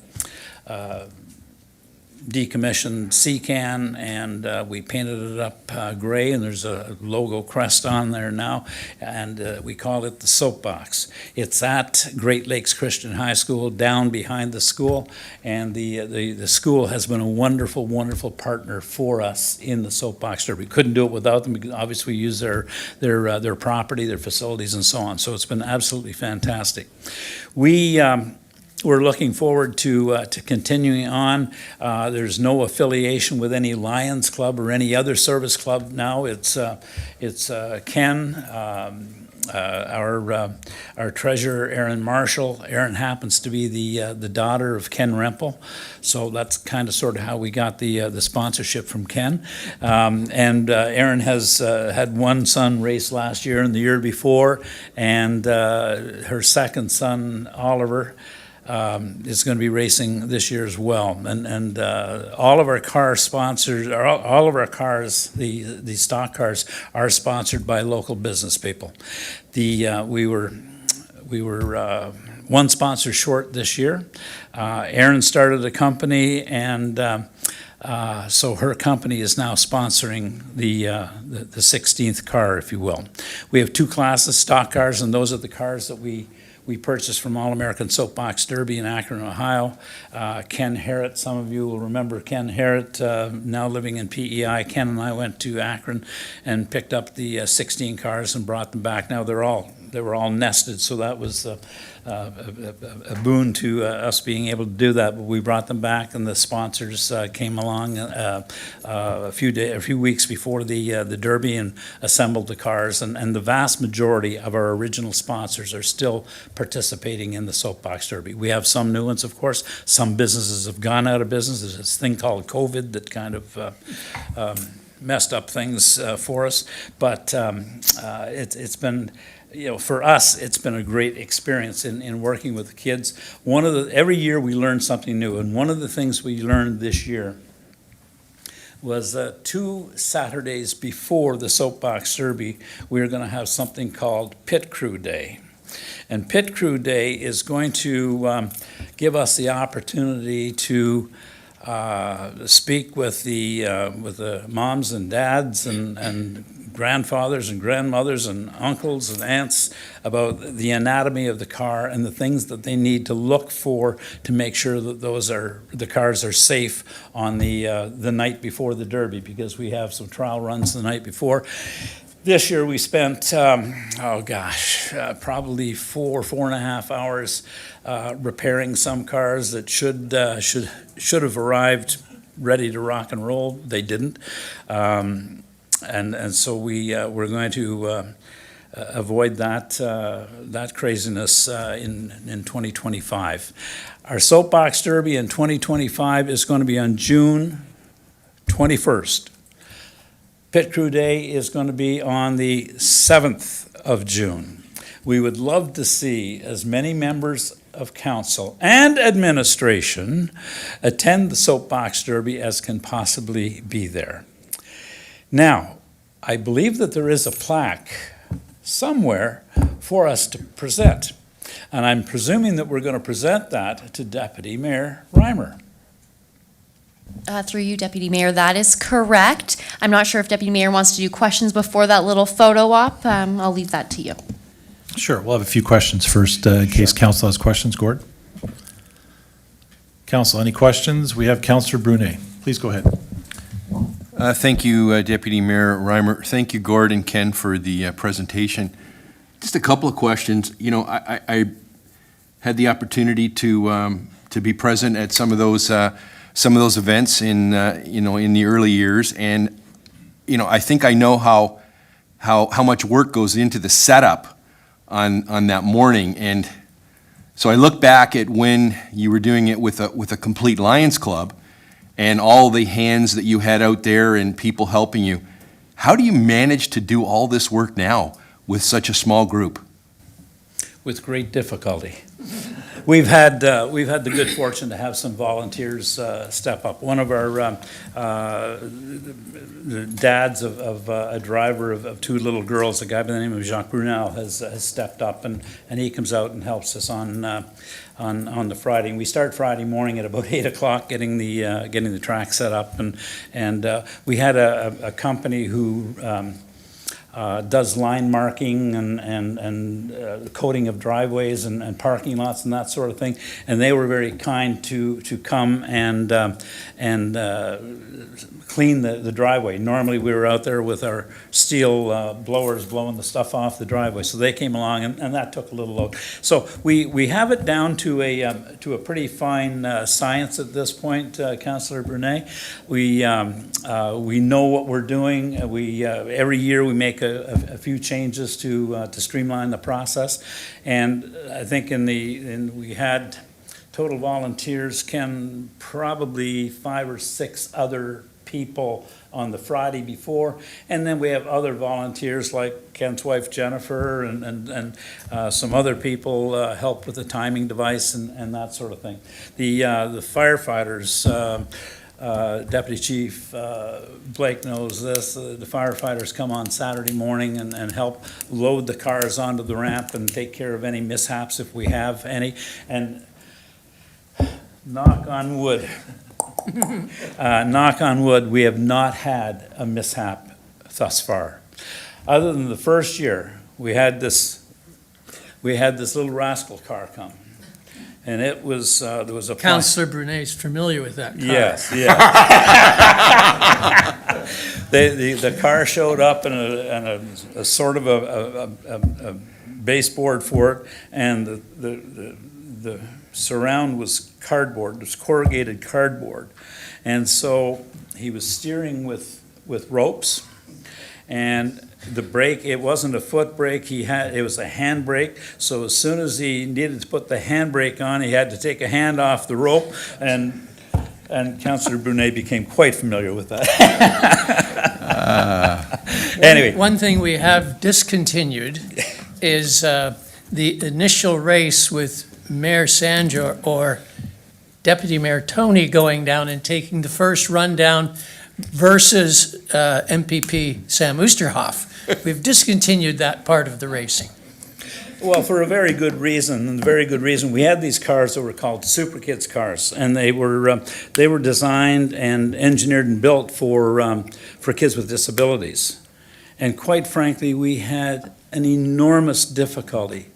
decommissioned C-can, and we painted it up gray, and there's a logo crest on there now, and we call it the Soapbox. It's at Great Lakes Christian High School, down behind the school, and the school has been a wonderful, wonderful partner for us in the Soapbox Derby. We couldn't do it without them, because obviously we use their property, their facilities, and so on, so it's been absolutely fantastic. We're looking forward to continuing on. There's no affiliation with any Lions Club or any other service club now. It's Ken, our treasurer, Erin Marshall. Erin happens to be the daughter of Ken Rempel, so that's kind of sort of how we got the sponsorship from Ken. And Erin has had one son race last year and the year before, and her second son, Oliver, is going to be racing this year as well, and all of our car sponsors, all of our cars, the stock cars, are sponsored by local business people. We were one sponsor short this year. Erin started a company, and so her company is now sponsoring the 16th car, if you will. We have two classes, stock cars, and those are the cars that we purchased from All-American Soapbox Derby in Akron, Ohio. Ken Harrett, some of you will remember Ken Harrett, now living in PEI. Ken and I went to Akron and picked up the 16 cars and brought them back. Now they were all nested, so that was a boon to us being able to do that. But we brought them back, and the sponsors came along a few weeks before the Derby and assembled the cars. And the vast majority of our original sponsors are still participating in the Soapbox Derby. We have some new ones, of course. Some businesses have gone out of business. There's this thing called COVID that kind of messed up things for us. But it's been, for us, it's been a great experience in working with the kids. Every year we learn something new, and one of the things we learned this year was 2 Saturdays before the Soapbox Derby, we were going to have something called Pit Crew Day. And Pit Crew Day is going to give us the opportunity to speak with the moms and dads and grandfathers and grandmothers and uncles and aunts about the anatomy of the car and the things that they need to look for to make sure that the cars are safe on the night before the Derby, because we have some trial runs the night before. This year, we spent, probably 4.5 hours repairing some cars that should have arrived ready to rock and roll. They didn't. And so we're going to avoid that craziness in 2025. Our Soapbox Derby in 2025 is going to be on June 21st. Pit Crew Day is going to be on the 7th of June. We would love to see as many members of council and administration attend the Soapbox Derby as can possibly be there. Now, I believe that there is a plaque somewhere for us to present, and I'm presuming that we're going to present that to Deputy Mayor Reimer. Through you, Deputy Mayor, that is correct. I'm not sure if Deputy Mayor wants to do questions before that little photo op. I'll leave that to you. Sure, we'll have a few questions first, in case council has questions. Gord? Council, any questions? We have Councillor Brunet. Please go ahead. Thank you, Deputy Mayor Reimer. Thank you, Gord and Ken, for the presentation. Just a couple of questions. You know, I had the opportunity to be present at some of those events in the early years, and I think I know how much work goes into the setup on that morning. And so I look back at when you were doing it with a complete Lions Club and all the hands that you had out there and people helping you. How do you manage to do all this work now with such a small group? With great difficulty. We've had the good fortune to have some volunteers step up. One of our the dads of a driver of two little girls, a guy by the name of Jacques Brunel, has stepped up, and he comes out and helps us on the Friday. And we start Friday morning at about 8 o'clock, getting the track set up, and we had a company who does line marking and coating of driveways and parking lots and that sort of thing. And they were very kind to come and clean the driveway. Normally, we were out there with our steel blowers blowing the stuff off the driveway. So they came along, and that took a little load. So we have it down to a pretty fine science at this point, Councillor Brunet. We know what we're doing. Every year we make a few changes to streamline the process, and I think we had total volunteers, Ken, probably 5 or 6 other people on the Friday before, and then we have other volunteers like Ken's wife Jennifer and some other people help with the timing device and that sort of thing. The firefighters. Deputy Chief Blake knows this. The firefighters come on Saturday morning and help load the cars onto the ramp and take care of any mishaps if we have any. And knock on wood, we have not had a mishap thus far. Other than the first year, we had this little rascal car come. And it was, there was a... Councillor Brunet's familiar with that car. Yes, yeah. The car showed up in a sort of a baseboard for it, and the surround was cardboard. It was corrugated cardboard. And so he was steering with ropes, and the brake, it wasn't a foot brake, it was a hand brake. So as soon as he needed to put the hand brake on, he had to take a hand off the rope, and Councillor Brunet became quite familiar with that. Anyway. One thing we have discontinued is the initial race with Mayor Sandra or Deputy Mayor Tony going down and taking the first rundown versus MPP Sam Oosterhoff. We've discontinued that part of the racing. Well, for a very good reason, and a very good reason. We had these cars that were called Super Kids cars, and they were designed and engineered and built for kids with disabilities. And quite frankly, we had an enormous difficulty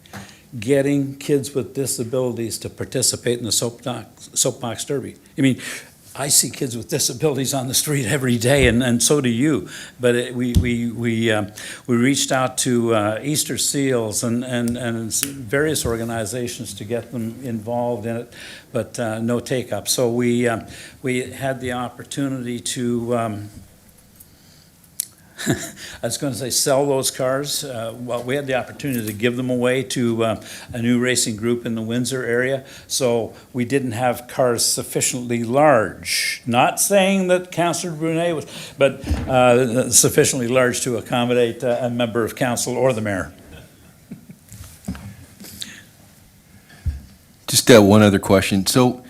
getting kids with disabilities to participate in the Soapbox Derby. I mean, I see kids with disabilities on the street every day, and so do you. But we reached out to Easter Seals and various organizations to get them involved in it, but no take-up. So we had the opportunity to, I was going to say sell those cars. Well, we had the opportunity to give them away to a new racing group in the Windsor area. So we didn't have cars sufficiently large. Not saying that Councillor Brunet was, but sufficiently large to accommodate a member of council or the mayor. Just one other question. So,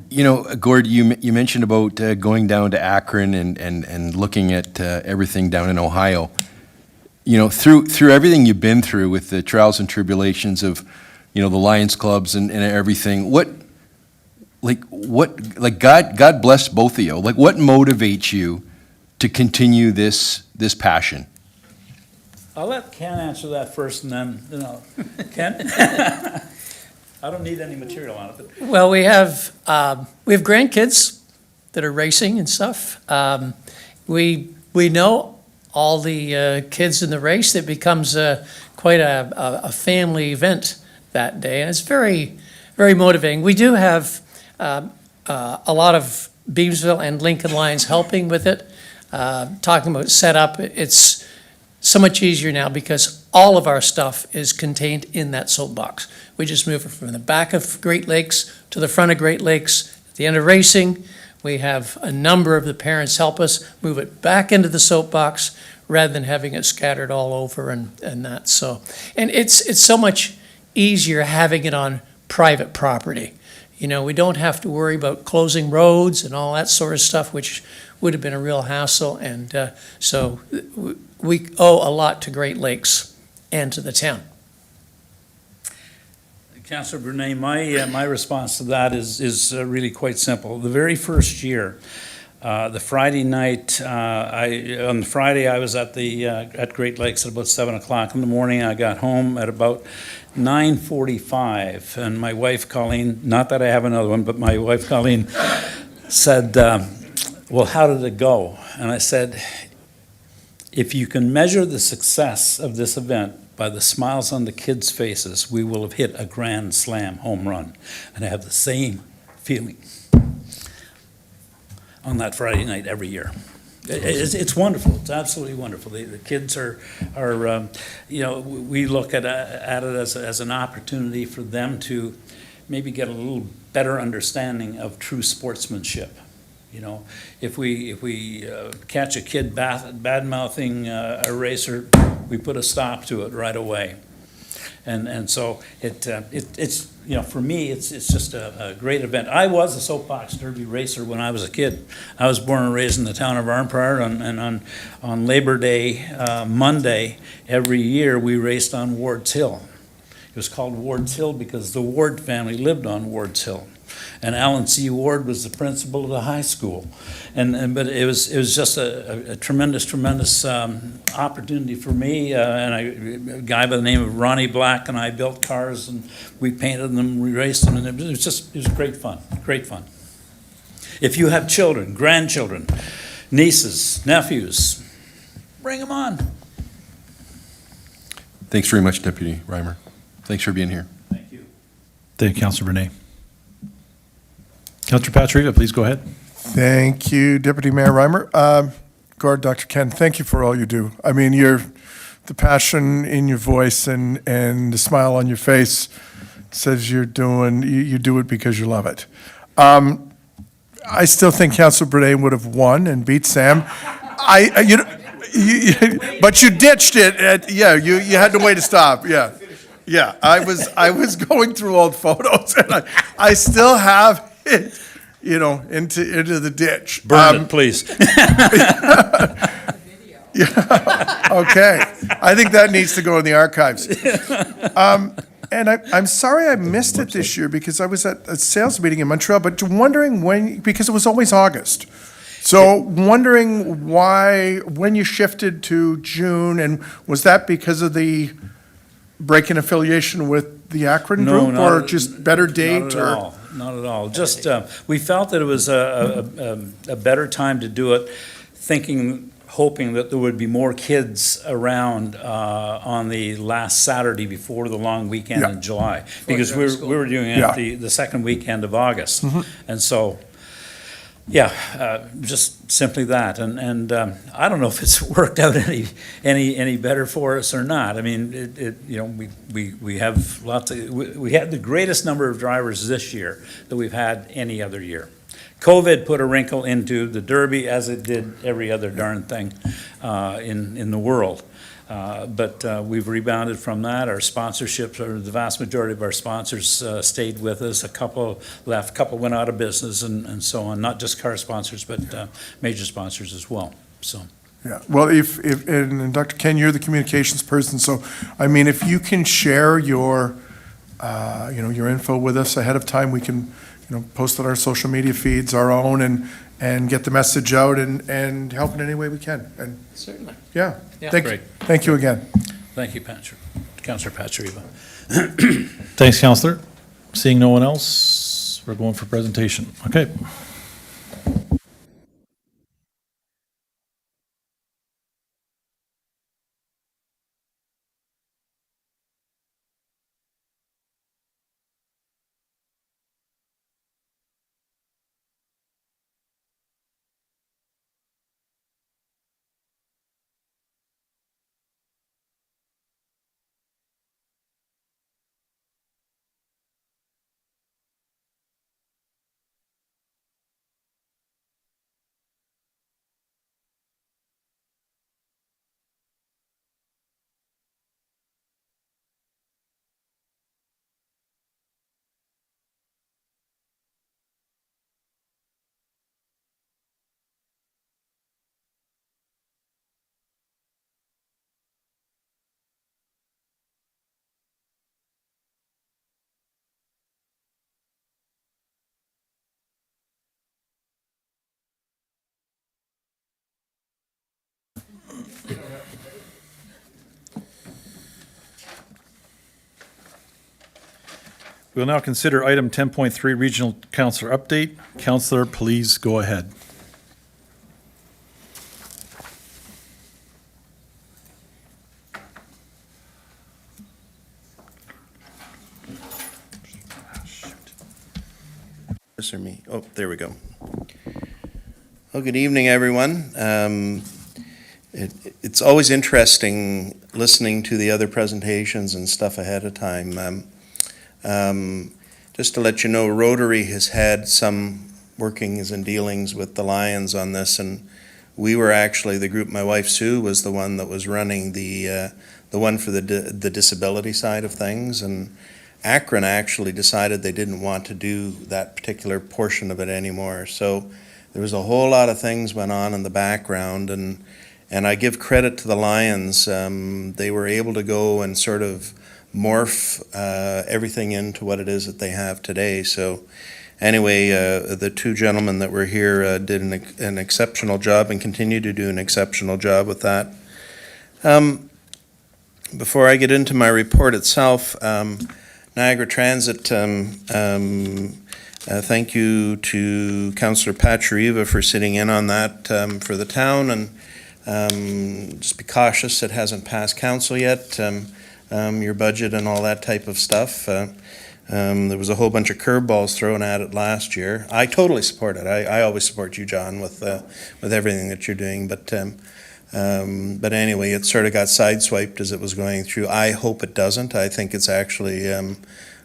you know, Gord, you mentioned about going down to Akron and looking at everything down in Ohio. You know, through everything you've been through with the trials and tribulations of, you know, the Lions clubs and everything, God bless both of you. Like, what motivates you to continue this passion? I'll let Ken answer that first, and then, Ken? I don't need any material on it, but Well, we have grandkids that are racing and stuff. We know all the kids in the race. It becomes quite a family event that day, and it's very, very motivating. We do have a lot of Beamsville and Lincoln Lions helping with it. Talking about setup, it's so much easier now because all of our stuff is contained in that soapbox. We just move it from the back of Great Lakes to the front of Great Lakes. At the end of racing, we have a number of the parents help us move it back into the soapbox rather than having it scattered all over and that. So, and it's so much easier having it on private property. You know, we don't have to worry about closing roads and all that sort of stuff, which would have been a real hassle. And so we owe a lot to Great Lakes and to the town. Councillor Brunet, my response to that is really quite simple. The very first year, the Friday night, on the Friday I was at Great Lakes at about 7 o'clock in the morning. I got home at about 9:45, and my wife Colleen, not that I have another one, but my wife Colleen said, well, how did it go? And I said, if you can measure the success of this event by the smiles on the kids' faces, we will have hit a grand slam home run. And I have the same feeling on that Friday night every year. It's wonderful. It's absolutely wonderful. The kids are you know, we look at it as an opportunity for them to maybe get a little better understanding of true sportsmanship. You know, if we catch a kid bad-mouthing a racer, we put a stop to it right away. And so it's, you know, for me, it's just a great event. I was a soapbox derby racer when I was a kid. I was born and raised in the town of Arnprior, and on Labor Day, Monday, every year, we raced on Ward's Hill. It was called Ward's Hill because the Ward family lived on Ward's Hill. And Alan C. Ward was the principal of the high school. But it was just a tremendous opportunity for me. And a guy by the name of Ronnie Black and I built cars, and we painted them, we raced them, and it was great fun, great fun. If you have children, grandchildren, nieces, nephews, bring them on. Thanks very much, Deputy Reimer. Thanks for being here. Thank you. Thank you, Councillor Brunet. Councillor Patrick, please go ahead. Thank you, Deputy Mayor Reimer. Gord, Dr. Ken, thank you for all you do. I mean, the passion in your voice and the smile on your face says you do it because you love it. I still think Councillor Brunet would have won and beat Sam. But you ditched it. You had to wait to stop. Yeah. I was going through old photos, and I still have it, you know, into the ditch. Burn it, please. Yeah, okay. I think that needs to go in the archives. And I'm sorry I missed it this year because I was at a sales meeting in Montreal, but wondering when, because it was always August. So wondering when you shifted to June, and was that because of the break in affiliation with the Akron group, or just better date? Not at all. not at all. Just, we felt that it was a better time to do it, hoping that there would be more kids around on the last Saturday before the long weekend Yeah. in July. Because we were doing Yeah. it the second weekend of August. And so, just simply that. And I don't know if it's worked out any better for us or not. I mean, we have we had the greatest number of drivers this year that we've had any other year. COVID put a wrinkle into the Derby, as it did every other darn thing in the world. But we've rebounded from that. Our sponsorships, or the vast majority of our sponsors stayed with us. A couple left, a couple went out of business and so on. Not just car sponsors, but major sponsors as well, so. Yeah, well, and Dr. Ken, you're the communications person, so, I mean, if you can share your, your info with us ahead of time, we can, post on our social media feeds, our own, and get the message out and help in any way we can. And, Certainly. yeah, Yeah. thank you again. Thank you, Councillor Patrieva. Thanks, Counselor. Seeing no one else, we're going for presentation. Okay. We'll now consider item 10.3, Regional Councillor Update. Councillor, please go ahead. This or me? Oh, there we go. Well, good evening, everyone. It's always interesting listening to the other presentations and stuff ahead of time. Just to let you know, Rotary has had some workings and dealings with the Lions on this, and we were actually, the group, my wife Sue was the one that was running the one for the disability side of things, and Akron actually decided they didn't want to do that particular portion of it anymore. So there was a whole lot of things went on in the background, and I give credit to the Lions. They were able to go and sort of morph everything into what it is that they have today. So anyway, the two gentlemen that were here did an exceptional job and continue to do an exceptional job with that. Before I get into my report itself, Niagara Transit, thank you to Councillor Patrieva for sitting in on that for the town, and just be cautious, it hasn't passed council yet, your budget and all that type of stuff. There was a whole bunch of curveballs thrown at it last year. I totally support it. I always support you, John, with everything that you're doing, but anyway, it sort of got sideswiped as it was going through. I hope it doesn't. I think it's actually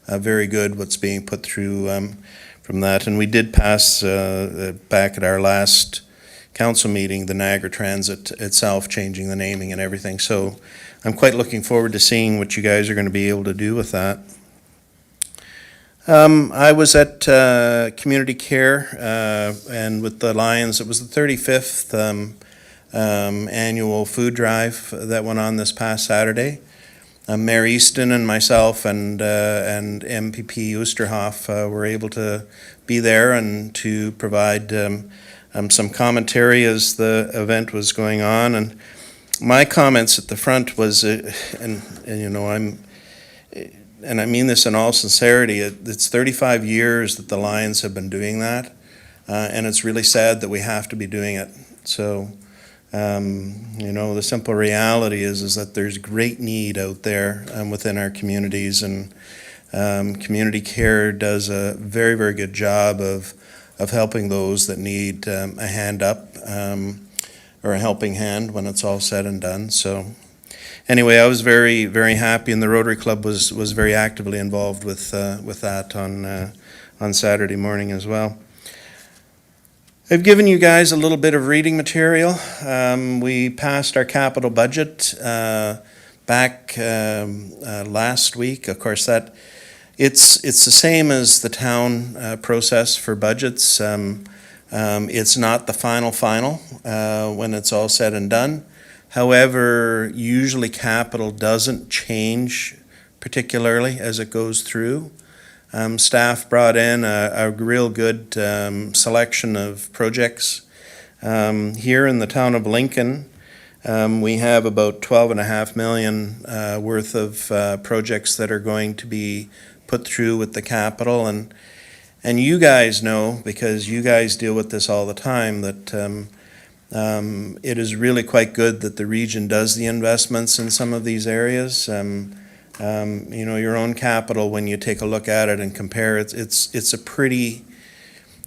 very good what's being put through from that. And we did pass back at our last council meeting, the Niagara Transit itself, changing the naming and everything. So I'm quite looking forward to seeing what you guys are going to be able to do with that. I was at Community Care and with the Lions. It was the 35th annual food drive that went on this past Saturday. Mayor Easton and myself and MPP Oosterhoff were able to be there and to provide some commentary as the event was going on. And my comments at the front was, and you know, and I mean this in all sincerity, it's 35 years that the Lions have been doing that, and it's really sad that we have to be doing it. So, the simple reality is that there's great need out there within our communities, and community care does a very, very good job of helping those that need a hand up or a helping hand when it's all said and done. So anyway, I was very, very happy, and the Rotary Club was very actively involved with that on Saturday morning as well. I've given you guys a little bit of reading material. We passed our capital budget back last week. Of course, that it's the same as the town process for budgets. It's not the final when it's all said and done. However, usually capital doesn't change particularly as it goes through. Staff brought in a real good selection of projects. Here in the town of Lincoln, we have about $12.5 million worth of projects that are going to be put through with the capital. And you guys know, because you guys deal with this all the time, that it is really quite good that the region does the investments in some of these areas. Your own capital, when you take a look at it and compare it, it's a pretty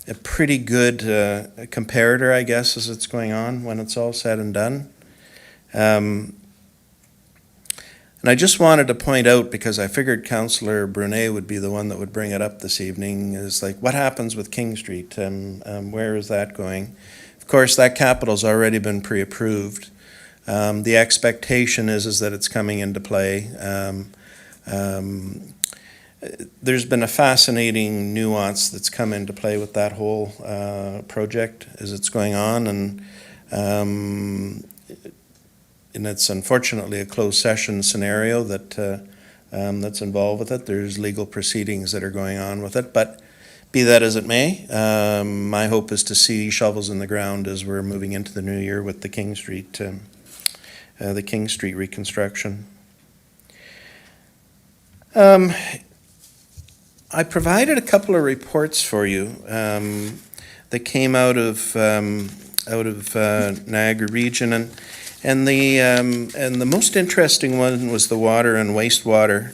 good comparator, I guess, as it's going on when it's all said and done. And I just wanted to point out, because I figured Councillor Brunet would be the one that would bring it up this evening, is like, what happens with King Street? Where is that going? Of course, that capital's already been pre-approved. The expectation is that it's coming into play. There's been a fascinating nuance that's come into play with that whole project as it's going on, and it's unfortunately a closed session scenario that's involved with it. There's legal proceedings that are going on with it, but be that as it may, my hope is to see shovels in the ground as we're moving into the new year with the King Street reconstruction. I provided a couple of reports for you that came out of Niagara Region, and the most interesting one was the water and wastewater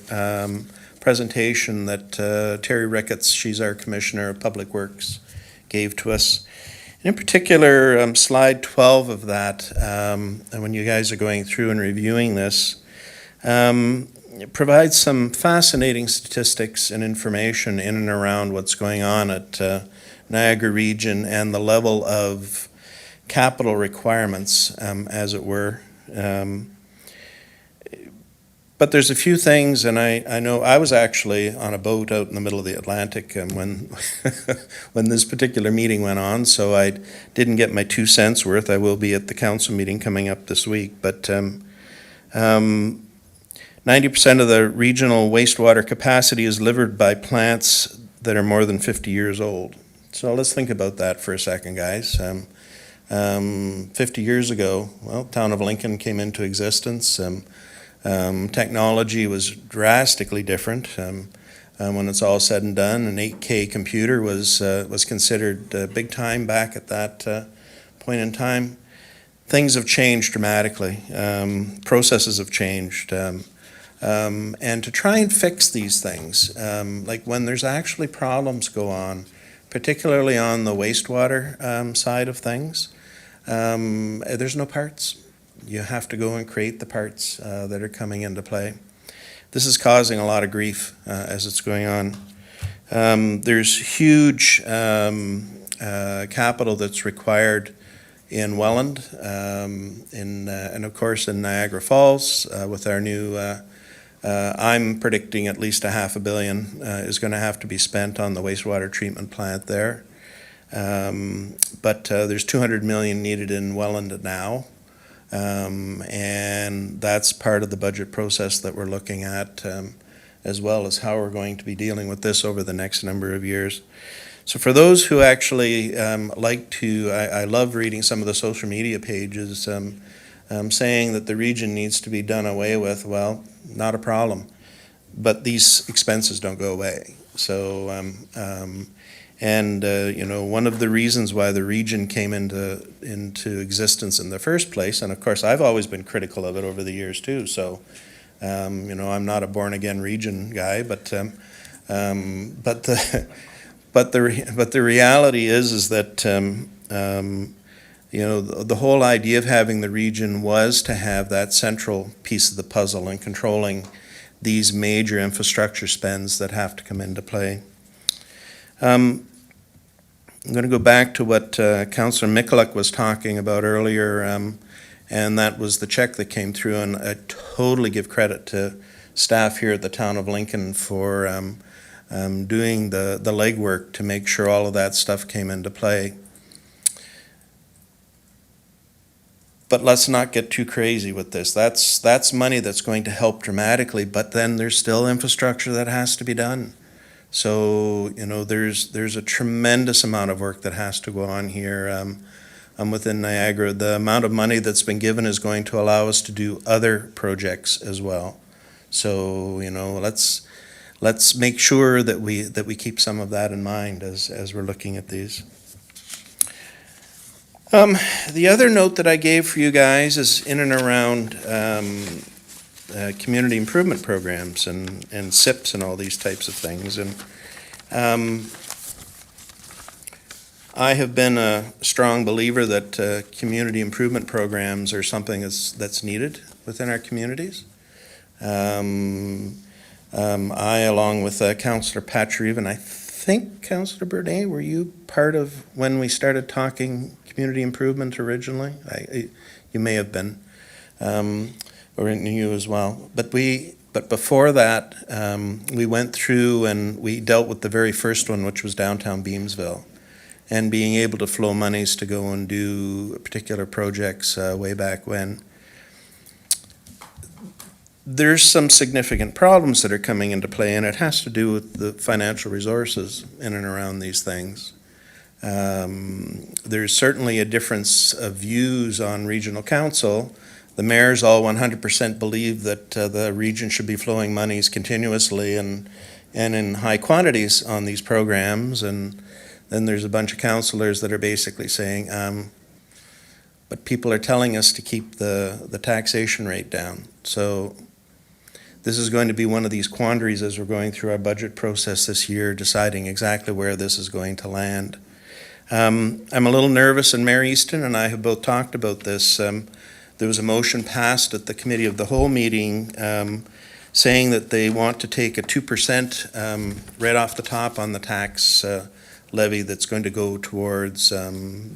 presentation that Terry Ricketts, she's our Commissioner of Public Works, gave to us. And in particular, slide 12 of that, and when you guys are going through and reviewing this, it provides some fascinating statistics and information in and around what's going on at Niagara Region and the level of capital requirements, as it were. But there's a few things, and I know I was actually on a boat out in the middle of the Atlantic when when this particular meeting went on, so I didn't get my 2 cents worth. I will be at the council meeting coming up this week, but 90% of the regional wastewater capacity is delivered by plants that are more than 50 years old. So let's think about that for a second, guys. 50 years ago, well, town of Lincoln came into existence. Technology was drastically different. When it's all said and done, an 8K computer was considered big time back at that point in time. Things have changed dramatically. Processes have changed. And to try and fix these things, like when there's actually problems go on, particularly on the wastewater side of things, there's no parts. You have to go and create the parts that are coming into play. This is causing a lot of grief as it's going on. There's huge capital that's required in Welland, and of course in Niagara Falls with our new, I'm predicting at least $500 million is going to have to be spent on the wastewater treatment plant there. But there's $200 million needed in Welland now. And that's part of the budget process that we're looking at, as well as how we're going to be dealing with this over the next number of years. So for those who actually like to, I love reading some of the social media pages saying that the region needs to be done away with. Well, not a problem. but these expenses don't go away. So, you know, one of the reasons why the region came into existence in the first place, and of course, I've always been critical of it over the years too, so, you know, I'm not a born-again region guy, but the reality is that, you know, the whole idea of having the region was to have that central piece of the puzzle and controlling these major infrastructure spends that have to come into play. I'm going to go back to what Councillor Mikulik was talking about earlier, and that was the check that came through, and I totally give credit to staff here at the Town of Lincoln for doing the legwork to make sure all of that stuff came into play. But let's not get too crazy with this. That's money that's going to help dramatically, but then there's still infrastructure that has to be done. So, you know, there's a tremendous amount of work that has to go on here within Niagara. The amount of money that's been given is going to allow us to do other projects as well. So, you know, let's make sure that we keep some of that in mind as we're looking at these. The other note that I gave for you guys is in and around community improvement programs and SIPs and all these types of things. And I have been a strong believer that community improvement programs are something that's needed within our communities. I, along with Councillor Patrieve, and I think Councillor Bernay, were you part of when we started talking community improvement originally? You may have been, or you as well. But before that, we went through and we dealt with the very first one, which was downtown Beamsville, and being able to flow monies to go and do particular projects way back when. There's some significant problems that are coming into play, and it has to do with the financial resources in and around these things. There's certainly a difference of views on regional council. The mayors all 100% believe that the region should be flowing monies continuously and in high quantities on these programs, and then there's a bunch of councillors that are basically saying, but people are telling us to keep the taxation rate down. So this is going to be one of these quandaries as we're going through our budget process this year, deciding exactly where this is going to land. I'm a little nervous, and Mayor Easton and I have both talked about this. There was a motion passed at the Committee of the Whole meeting saying that they want to take a 2% right off the top on the tax levy that's going to go towards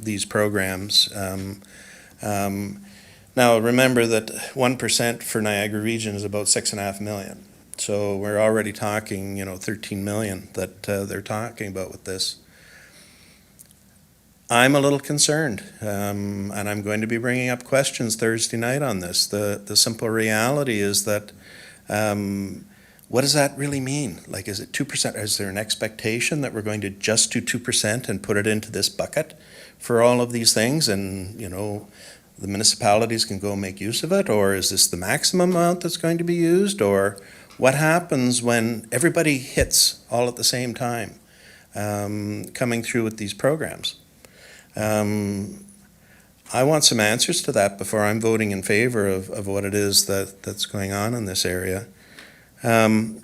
these programs. Now, remember that 1% for Niagara Region is about $6.5 million. So we're already talking, 13 million that they're talking about with this. I'm a little concerned, and I'm going to be bringing up questions Thursday night on this. The simple reality is that, what does that really mean? Like, is it 2%? Is there an expectation that we're going to just do 2% and put it into this bucket for all of these things, and, the municipalities can go make use of it? Or is this the maximum amount that's going to be used? Or what happens when everybody hits all at the same time coming through with these programs? I want some answers to that before I'm voting in favor of what it is that's going on in this area. I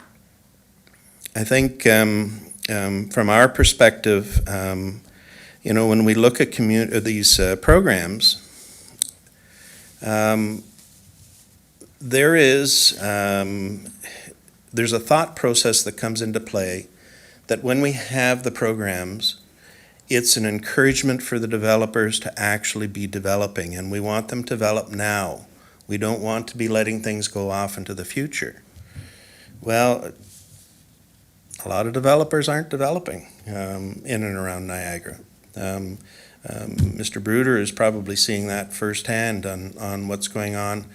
think from our perspective, when we look at these programs, there's a thought process that comes into play that when we have the programs, it's an encouragement for the developers to actually be developing, and we want them to develop now. We don't want to be letting things go off into the future. Well, a lot of developers aren't developing in and around Niagara. Mr. Bruder is probably seeing that firsthand on what's going on.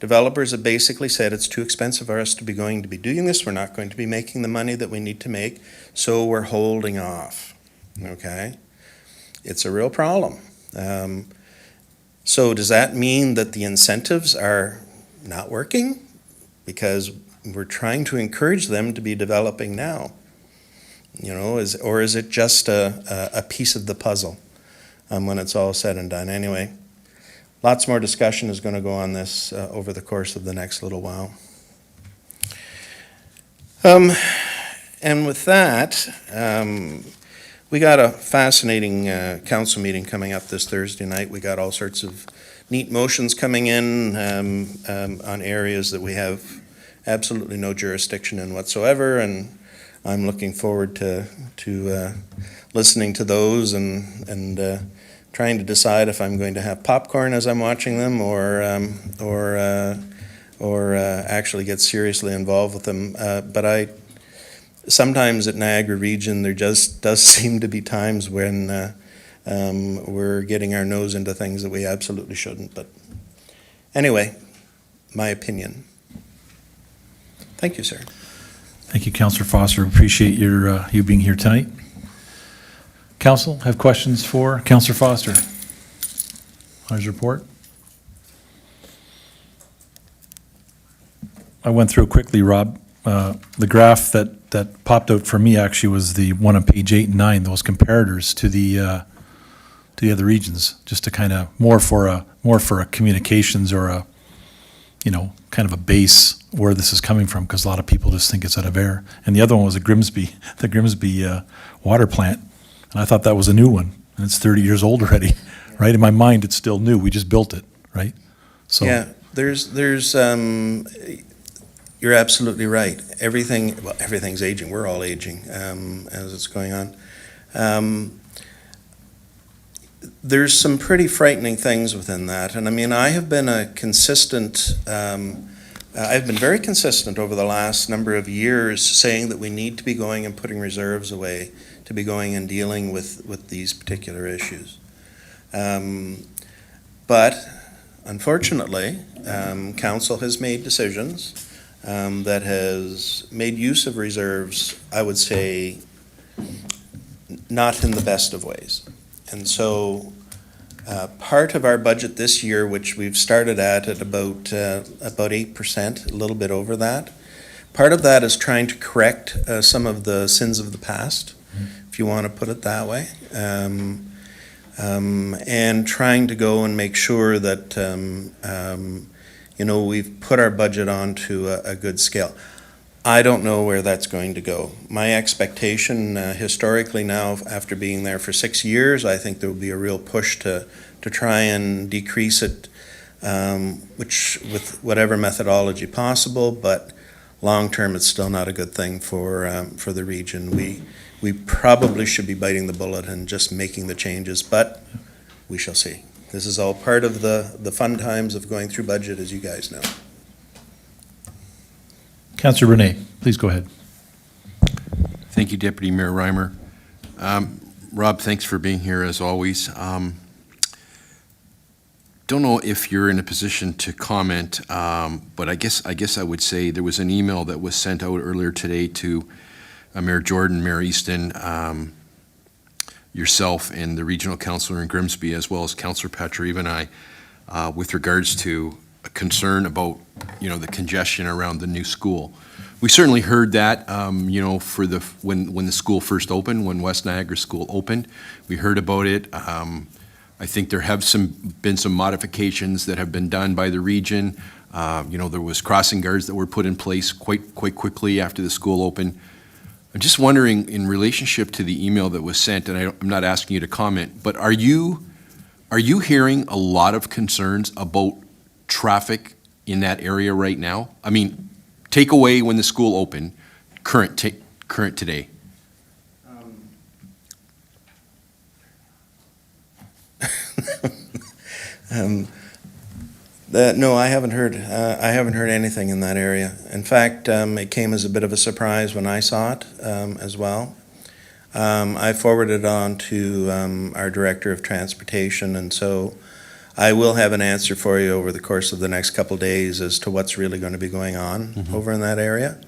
Developers have basically said it's too expensive for us to be doing this. We're not going to be making the money that we need to make, so we're holding off. Okay? It's a real problem. So does that mean that the incentives are not working? Because we're trying to encourage them to be developing now? You know, or is it just a piece of the puzzle when it's all said and done? Anyway, lots more discussion is going to go on this over the course of the next little while. And with that, we got a fascinating council meeting coming up this Thursday night. We got all sorts of neat motions coming in on areas that we have absolutely no jurisdiction in whatsoever, and I'm looking forward to listening to those and trying to decide if I'm going to have popcorn as I'm watching them or actually get seriously involved with them. But sometimes at Niagara Region, there just does seem to be times when we're getting our nose into things that we absolutely shouldn't. But anyway, my opinion. Thank you, sir. Thank you, Councillor Foster. Appreciate your you being here tonight. Council, have questions for Councillor Foster on his report? I went through quickly, Rob. The graph that popped out for me actually was the one on page 8 and 9, those comparators to the other regions, just to kind of more for a communications or a, you know, kind of a base where this is coming from, because a lot of people just think it's out of air. And the other one was the Grimsby water plant, and I thought that was a new one, and it's 30 years old already, right? In my mind, it's still new. We just built it, right? So Yeah, you're absolutely right. Everything's aging. We're all aging as it's going on. There's some pretty frightening things within that. And I mean, I have been I've been very consistent over the last number of years saying that we need to be going and putting reserves away to be going and dealing with these particular issues. But unfortunately, council has made decisions that has made use of reserves, I would say, not in the best of ways. And so part of our budget this year, which we've started at about 8%, a little bit over that, part of that is trying to correct some of the sins of the past, if you want to put it that way, and trying to go and make sure that we've put our budget onto a good scale. I don't know where that's going to go. My expectation historically now, after being there for 6 years, I think there will be a real push to try and decrease it, which with whatever methodology possible, but long-term it's still not a good thing for the region. We probably should be biting the bullet and just making the changes, but we shall see. This is all part of the fun times of going through budget, as you guys know. Councillor Renee, please go ahead. Thank you, Deputy Mayor Reimer. Rob, thanks for being here as always. Don't know if you're in a position to comment, but I guess I would say there was an email that was sent out earlier today to Mayor Jordan, Mayor Easton, yourself, and the regional councillor in Grimsby, as well as Councillor Patrieva and I, with regards to a concern about, the congestion around the new school. We certainly heard that, for when the school first opened, when West Niagara School opened, we heard about it. I think there have been some modifications that have been done by the region. There was crossing guards that were put in place quite quickly after the school opened. I'm just wondering, in relationship to the email that was sent, and I'm not asking you to comment, but are you hearing a lot of concerns about traffic in that area right now? I mean, take away when the school opened, current today. No, I haven't heard anything in that area. In fact, it came as a bit of a surprise when I saw it as well. I forwarded it on to our Director of Transportation, and so I will have an answer for you over the course of the next couple of days as to what's really going to be going on over in that area.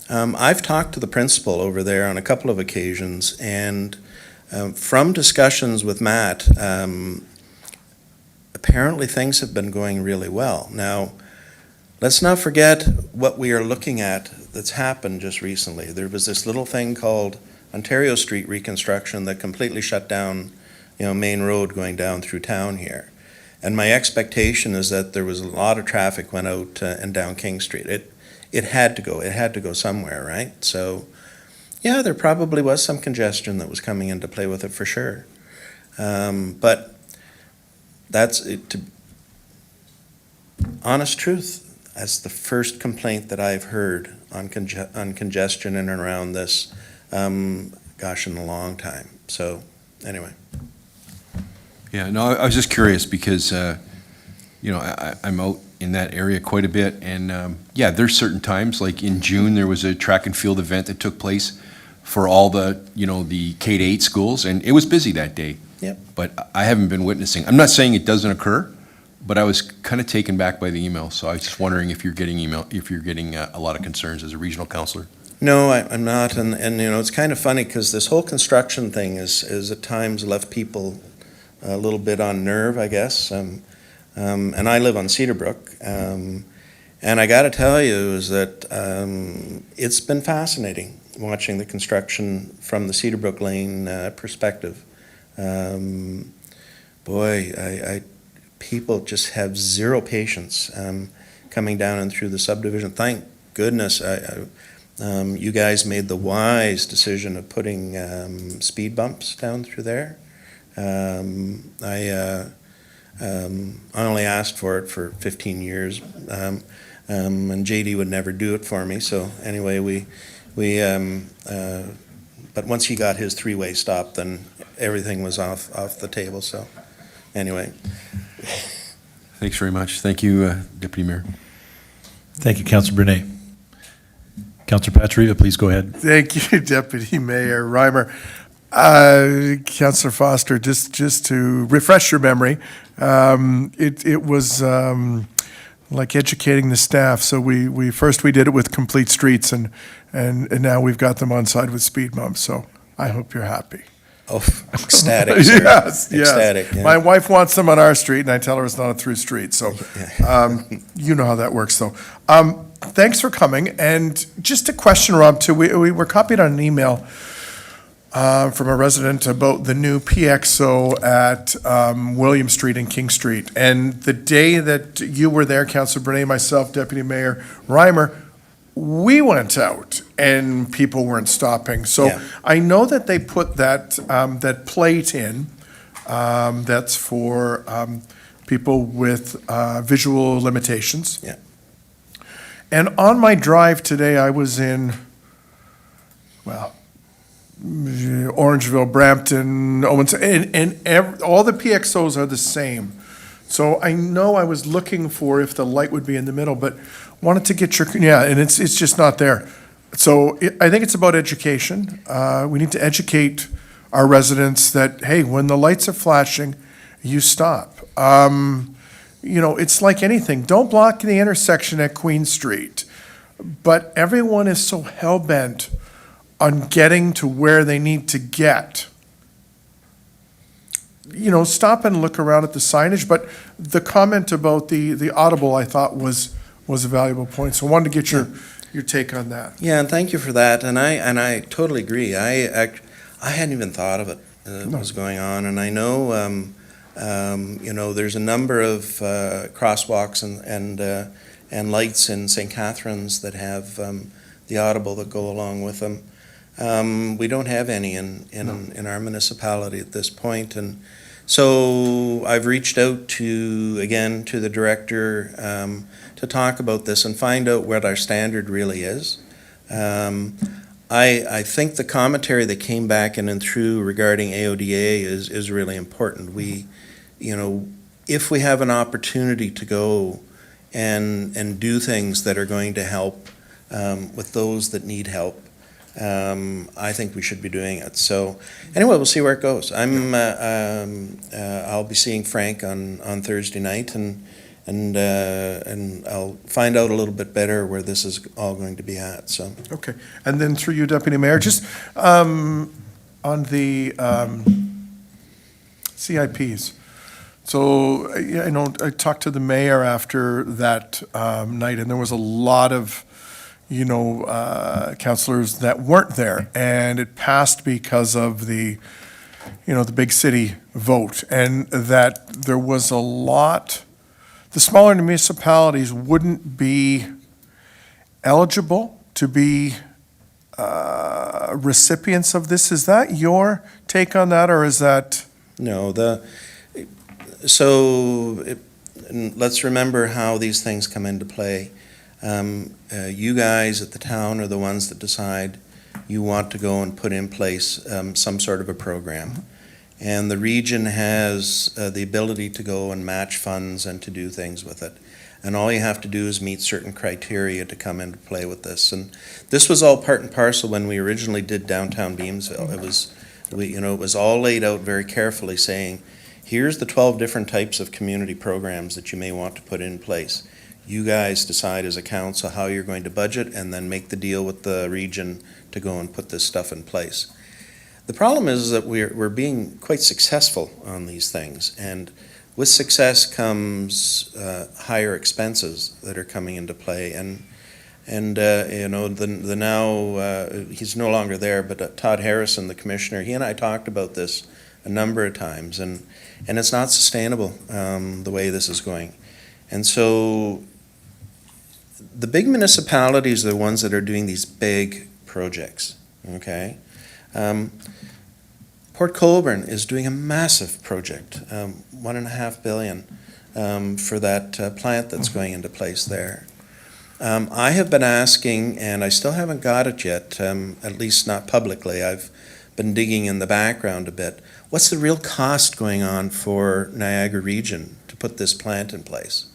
I've talked to the principal over there on a couple of occasions, and from discussions with Matt, apparently things have been going really well. Now, let's not forget what we are looking at that's happened just recently. There was this little thing called Ontario Street reconstruction that completely shut down, Main Road going down through town here. And my expectation is that there was a lot of traffic went out and down King Street. It had to go somewhere, right? So, yeah, there probably was some congestion that was coming into play with it for sure. But that's it. Honest truth, that's the first complaint that I've heard on congestion in and around this, in a long time. So, anyway. Yeah, no, I was just curious because, I'm out in that area quite a bit, and, there's certain times, like in June, there was a track and field event that took place for all the, the K-8 schools, and it was busy that day. Yep. But I haven't been witnessing, I'm not saying it doesn't occur, but I was kind of taken back by the email, so I was just wondering if you're getting a lot of concerns as a regional councillor. No, I'm not, and it's kind of funny because this whole construction thing is at times left people a little bit on nerve, I guess. And I live on Cedarbrook, and I got to tell you is that it's been fascinating watching the construction from the Cedarbrook Lane perspective. People just have zero patience coming down and through the subdivision. Thank goodness you guys made the wise decision of putting speed bumps down through there. I only asked for it for 15 years, and JD would never do it for me. So anyway, but once he got his three-way stop, then everything was off the table. So anyway. Thanks very much. Thank you, Deputy Mayor. Thank you, Councillor Brunei. Councillor Patriva, please go ahead. Thank you, Deputy Mayor Reimer. Councillor Foster, just to refresh your memory, it was like educating the staff. So we first did it with complete streets, and now we've got them on side with speed bumps. So I hope you're happy. Oh, ecstatic, sir. Yes. Ecstatic, yeah. My wife wants them on our street, and I tell her it's not a through street. So you know how that works, though. Thanks for coming. And just a question, Rob, too. We were copied on an email from a resident about the new PXO at William Street and King Street. And the day that you were there, Councillor Brunei, myself, Deputy Mayor Reimer, we went out and people weren't stopping. So Yeah. I know that they put that plate in that's for people with visual limitations. Yeah. And on my drive today, I was in, Orangeville, Brampton, Owens, and all the PXOs are the same. So I know I was looking for if the light would be in the middle, but wanted to get your, and it's just not there. So I think it's about education. We need to educate our residents that, hey, when the lights are flashing, you stop. It's like anything. Don't block the intersection at Queen Street. But everyone is so hell-bent on getting to where they need to get. Stop and look around at the signage. But the comment about the audible, I thought, was a valuable point. So I wanted to get your take on that. Yeah, and thank you for that. And I totally agree. I hadn't even thought of it was going on, and I know there's a number of crosswalks and lights in St. Catharines that have the audible that go along with them. We don't have any in our municipality at this point, and so I've reached out to the director to talk about this and find out what our standard really is. I think the commentary that came back in and through regarding AODA is really important. If we have an opportunity to go and do things that are going to help with those that need help, I think we should be doing it. So anyway, we'll see where it goes. I'll be seeing Frank on Thursday night, and I'll find out a little bit better where this is all going to be at. So Okay. And then through you, Deputy Mayor, just on the CIPs. So, yeah, I know, I talked to the mayor after that night, and there was a lot of, councilors that weren't there, and it passed because of the big city vote, and that there was a lot, the smaller municipalities wouldn't be eligible to be recipients of this. Is that your take on that, or is that? No, and let's remember how these things come into play. You guys at the town are the ones that decide you want to go and put in place some sort of a program. And the region has the ability to go and match funds and to do things with it. And all you have to do is meet certain criteria to come into play with this. And this was all part and parcel when we originally did downtown Beamsville. It was all laid out very carefully, saying, here's the 12 different types of community programs that you may want to put in place. You guys decide as a council how you're going to budget and then make the deal with the region to go and put this stuff in place. The problem is that we're being quite successful on these things, and with success comes higher expenses that are coming into play. He's no longer there, but Todd Harrison, the commissioner, he and I talked about this a number of times, and it's not sustainable the way this is going. And so the big municipalities are the ones that are doing these big projects, okay? Port Colborne is doing a massive project, $1.5 billion for that plant that's going into place there. I have been asking, and I still haven't got it yet, at least not publicly. I've been digging in the background a bit. What's the real cost going on for Niagara Region to put this plant in place?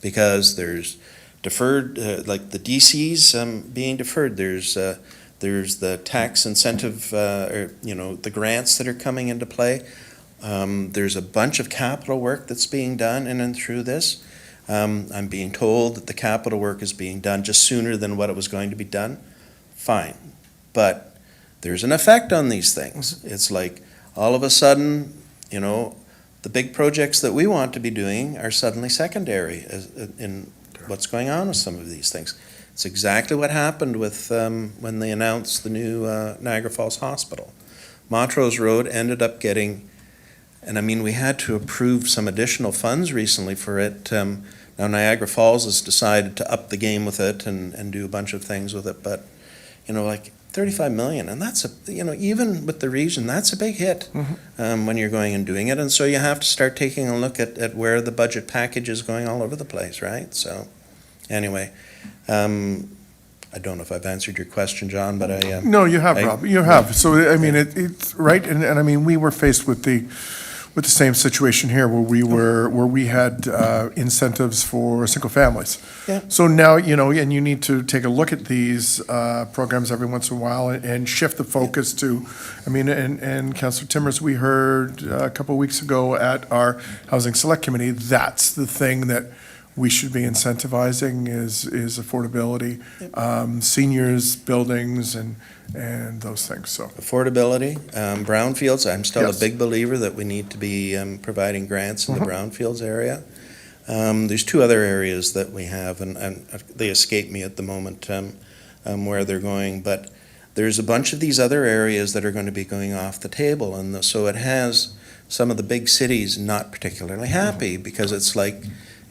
Because there's deferred, like the DCs being deferred. There's the tax incentive, the grants that are coming into play. There's a bunch of capital work that's being done in and through this. I'm being told that the capital work is being done just sooner than what it was going to be done. Fine. But there's an effect on these things. It's like all of a sudden, the big projects that we want to be doing are suddenly secondary in what's going on with some of these things. It's exactly what happened with when they announced the new Niagara Falls Hospital. Montrose Road ended up getting, and I mean, we had to approve some additional funds recently for it. Now Niagara Falls has decided to up the game with it and do a bunch of things with it, but like $35 million, and that's even with the region, that's a big hit when you're going and doing it, and so you have to start taking a look at where the budget package is going all over the place, right? So, anyway. I don't know if I've answered your question, John, but I... No, you have, Rob, you have. So, I mean, it's right, and I mean, we were faced with the same situation here where we had incentives for single families. Yeah. So now, and you need to take a look at these programs every once in a while and shift the focus to, I mean, and Councillor Timmers, we heard a couple of weeks ago at our Housing Select Committee, that's the thing that we should be incentivizing is affordability, seniors, buildings, and those things, so. Affordability, brownfields, I'm still Yes. a big believer that we need to be providing grants in the brownfields area. There's two other areas that we have, and they escape me at the moment where they're going, but there's a bunch of these other areas that are going to be going off the table, and so it has some of the big cities not particularly happy, because it's like,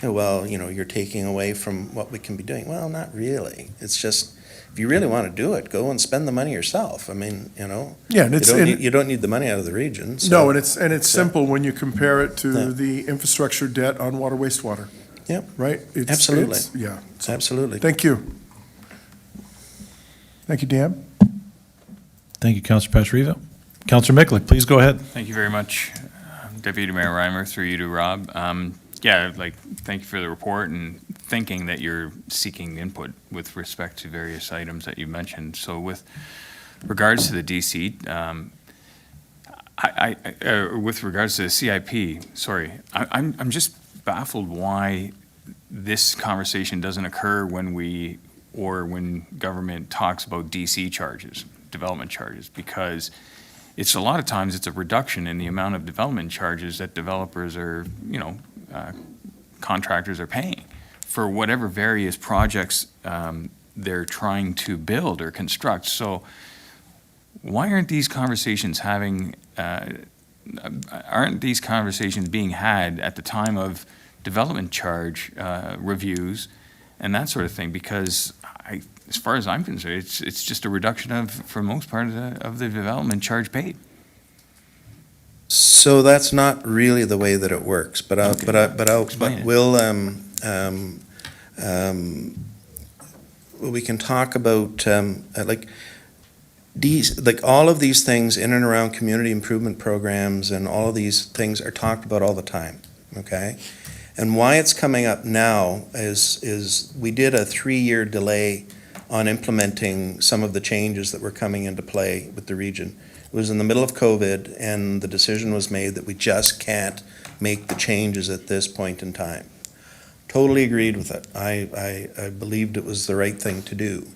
well, you're taking away from what we can be doing. Well, not really. It's just, if you really want to do it, go and spend the money yourself. I mean, Yeah, and you don't need the money out of the region. So. No, and it's simple when you compare it to the infrastructure debt on water, wastewater. Yep. Right? Absolutely. Yeah. So, Absolutely. thank you. Thank you, Dan. Thank you, Councillor Patriva. Councillor Miklik, please go ahead. Thank you very much, Deputy Mayor Reimer, through you to Rob. Thank you for the report and thinking that you're seeking input with respect to various items that you mentioned. So with regards to the DC, with regards to the CIP, I'm just baffled why this conversation doesn't occur when government talks about DC charges, development charges, because it's a lot of times it's a reduction in the amount of development charges that developers are, contractors are paying for whatever various projects they're trying to build or construct. So why aren't these conversations being had at the time of development charge reviews and that sort of thing? Because as far as I'm concerned, it's just a reduction of, for most part, of the development charge paid. So that's not really the way that it works, but Explain it. we can talk about, all of these things in and around community improvement programs and all of these things are talked about all the time, okay? And why it's coming up now is we did a 3-year delay on implementing some of the changes that were coming into play with the region. It was in the middle of COVID, and the decision was made that we just can't make the changes at this point in time. Totally agreed with it. I believed it was the right thing to do.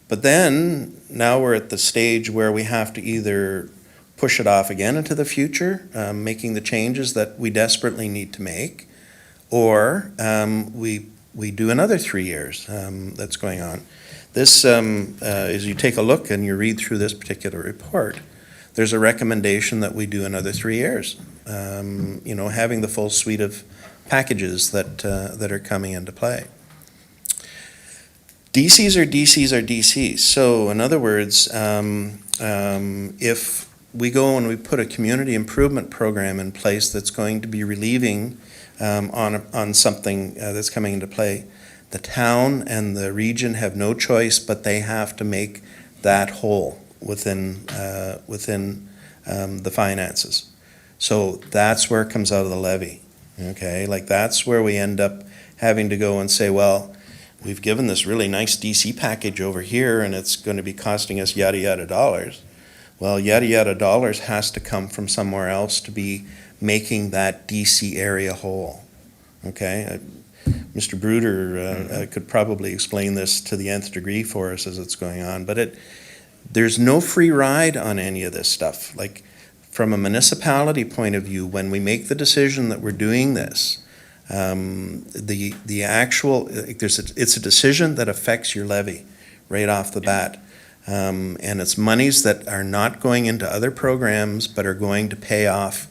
But then, now we're at the stage where we have to either push it off again into the future, making the changes that we desperately need to make, or we do another 3 years that's going on. This, as you take a look and you read through this particular report, there's a recommendation that we do another 3 years. Having the full suite of packages that are coming into play. DCs are DCs are DCs. So in other words, if we go and we put a community improvement program in place that's going to be relieving on something that's coming into play, the town and the region have no choice, but they have to make that whole within the finances. So that's where it comes out of the levy, okay? Like that's where we end up having to go and say, well, we've given this really nice DC package over here and it's going to be costing us yada yada dollars. Well, yada yada dollars has to come from somewhere else to be making that DC area whole, okay? Mr. Bruder could probably explain this to the nth degree for us as it's going on, but there's no free ride on any of this stuff. Like from a municipality point of view, when we make the decision that we're doing this, the actual, it's a decision that affects your levy right off the bat. And it's monies that are not going into other programs, but are going to pay off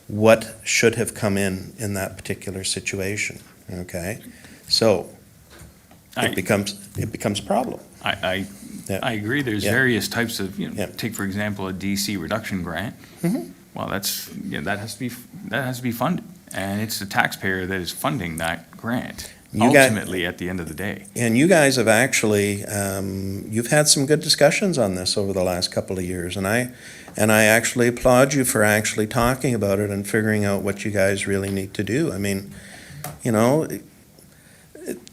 what should have come in that particular situation, okay? So it becomes a problem. I agree, there's Yeah. various types of, Yeah. take for example, a DC reduction grant. Mhm. Well, that has to be funded, and it's the taxpayer that is funding that grant, ultimately, at the end of the day. And you guys have actually, you've had some good discussions on this over the last couple of years, and I actually applaud you for actually talking about it and figuring out what you guys really need to do. I mean,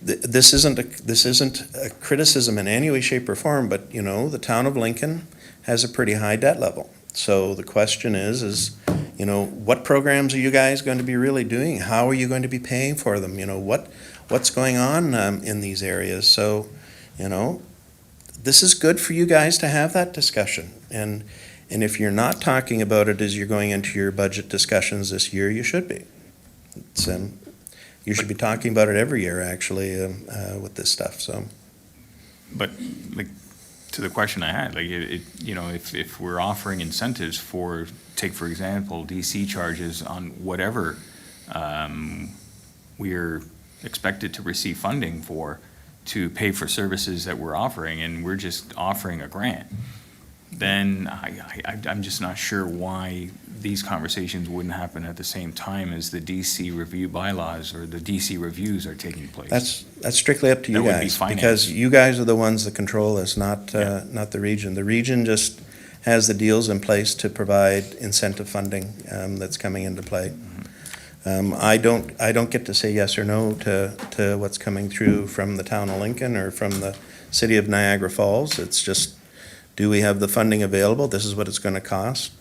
this isn't a criticism in any way, shape, or form, but the town of Lincoln has a pretty high debt level. So the question is what programs are you guys going to be really doing? How are you going to be paying for them? What's going on in these areas? So, this is good for you guys to have that discussion. And if you're not talking about it as you're going into your budget discussions this year, you should be. You should be talking about it every year, actually, with this stuff. So, But to the question I had, if we're offering incentives for, take for example, DC charges on whatever we're expected to receive funding for to pay for services that we're offering, and we're just offering a grant, then I'm just not sure why these conversations wouldn't happen at the same time as the DC review bylaws or the DC reviews are taking place. that's strictly up to you That would be guys, finance. because you guys are the ones that control this, not the region. The region just has the deals in place to provide incentive funding that's coming into play. I don't get to say yes or no to what's coming through from the town of Lincoln or from the city of Niagara Falls. It's just, do we have the funding available? This is what it's going to cost.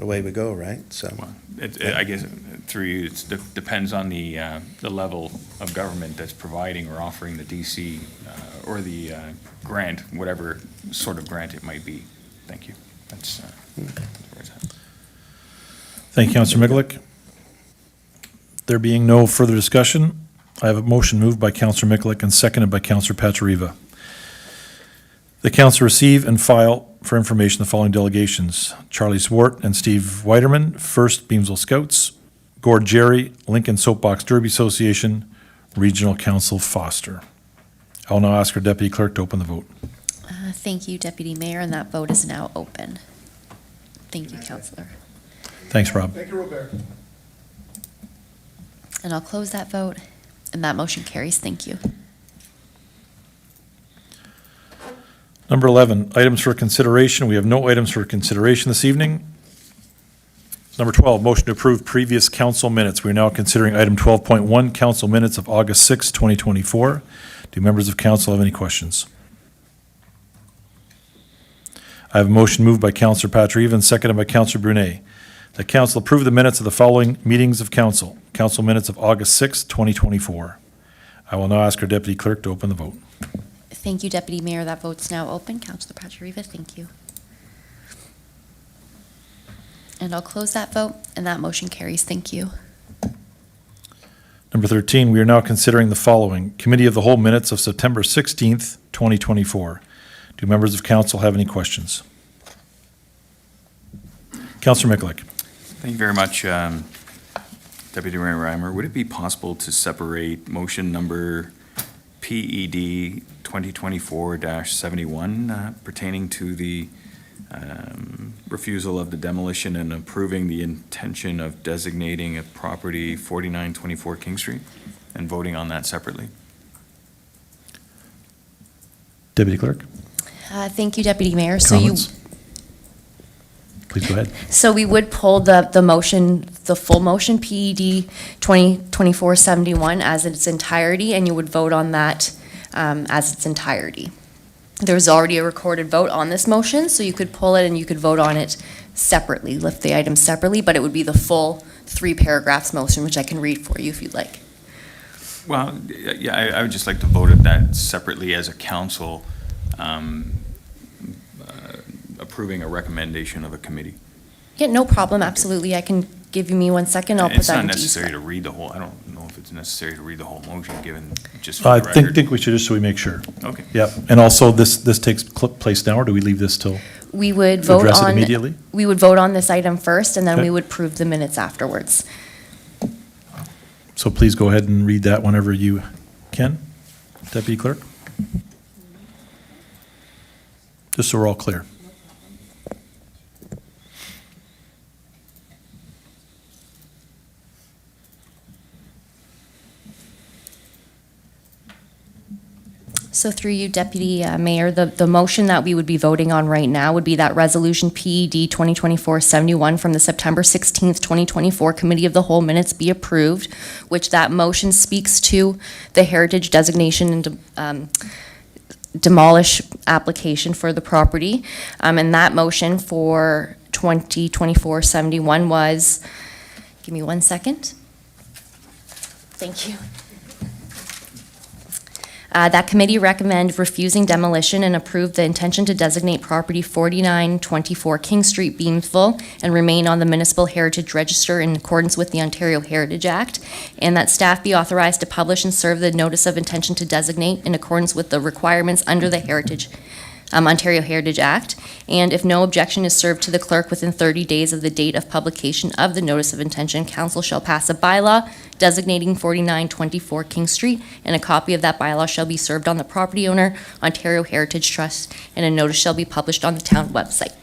Away we go, right? So, I guess through you, it depends on the level of government that's providing or offering the DC or the grant, whatever sort of grant it might be. Thank you. That's where it's at. Thank you, Councillor Mikulik. There being no further discussion, I have a motion moved by Councillor Mikulik and seconded by Councillor Patriva. The council receive and file for information the following delegations: Charlie Swart and Steve Weiderman, First Beamsville Scouts; Gord Jerry, Lincoln Soapbox Derby Association, Regional Council Foster. I'll now ask our deputy clerk to open the vote. Thank you, Deputy Mayor, and that vote is now open. Thank you, Councillor. Thanks, Rob. Thank you, Robert. And I'll close that vote, and that motion carries. Thank you. Number 11, items for consideration. We have no items for consideration this evening. Number 12, motion to approve previous council minutes. We are now considering item 12.1, council minutes of August 6, 2024. Do members of council have any questions? I have a motion moved by Councillor Patriva and seconded by Councillor Brunet. The council approve the minutes of the following meetings of council. Council minutes of August 6, 2024. I will now ask our deputy clerk to open the vote. Thank you, Deputy Mayor. That vote's now open. Councillor Patriva, thank you. And I'll close that vote, and that motion carries. Thank you. Number 13, we are now considering the following: Committee of the Whole minutes of September 16th, 2024. Do members of council have any questions? Councillor Mikulik. Thank you very much, Deputy Mayor Reimer. Would it be possible to separate motion number PED 2024-71 pertaining to the refusal of the demolition and approving the intention of designating a property 4924 King Street, and voting on that separately? Deputy Clerk. Thank you, Deputy Mayor. Comments? Please go ahead. So we would pull the motion, the full motion, PED 2024-71 as its entirety, and you would vote on that as its entirety. There's already a recorded vote on this motion, so you could pull it and you could vote on it separately, lift the item separately, but it would be the full 3 paragraphs motion, which I can read for you if you'd like. Well, yeah, I would just like to vote at that separately as a council, approving a recommendation of a committee. Yeah, no problem, absolutely. I can give me 1 second, I'll put It's that not into necessary use. to read the whole, I don't know if it's necessary to read the whole motion, given just for I the record. think we should, just so we make sure. Okay. Yep. And also, this takes place now, or do we leave this till? We would To vote address it on, immediately? we would vote on this item first, and then Okay. we would approve the minutes afterwards. So please go ahead and read that whenever you can, Deputy Clerk. Just so we're all clear. So through you, Deputy Mayor, the motion that we would be voting on right now would be that Resolution PED 2024-71 from the September 16th, 2024 Committee of the Whole minutes be approved, which that motion speaks to the heritage designation and demolish application for the property. And that motion for 2024-71 was, give me 1 second. Thank you. That committee recommend refusing demolition and approve the intention to designate property 4924 King Street, Beamsville, and remain on the Municipal Heritage Register in accordance with the Ontario Heritage Act, and that staff be authorized to publish and serve the notice of intention to designate in accordance with the requirements under the Ontario Heritage Act, and if no objection is served to the clerk within 30 days of the date of publication of the notice of intention, council shall pass a bylaw designating 4924 King Street, and a copy of that bylaw shall be served on the property owner, Ontario Heritage Trust, and a notice shall be published on the town website.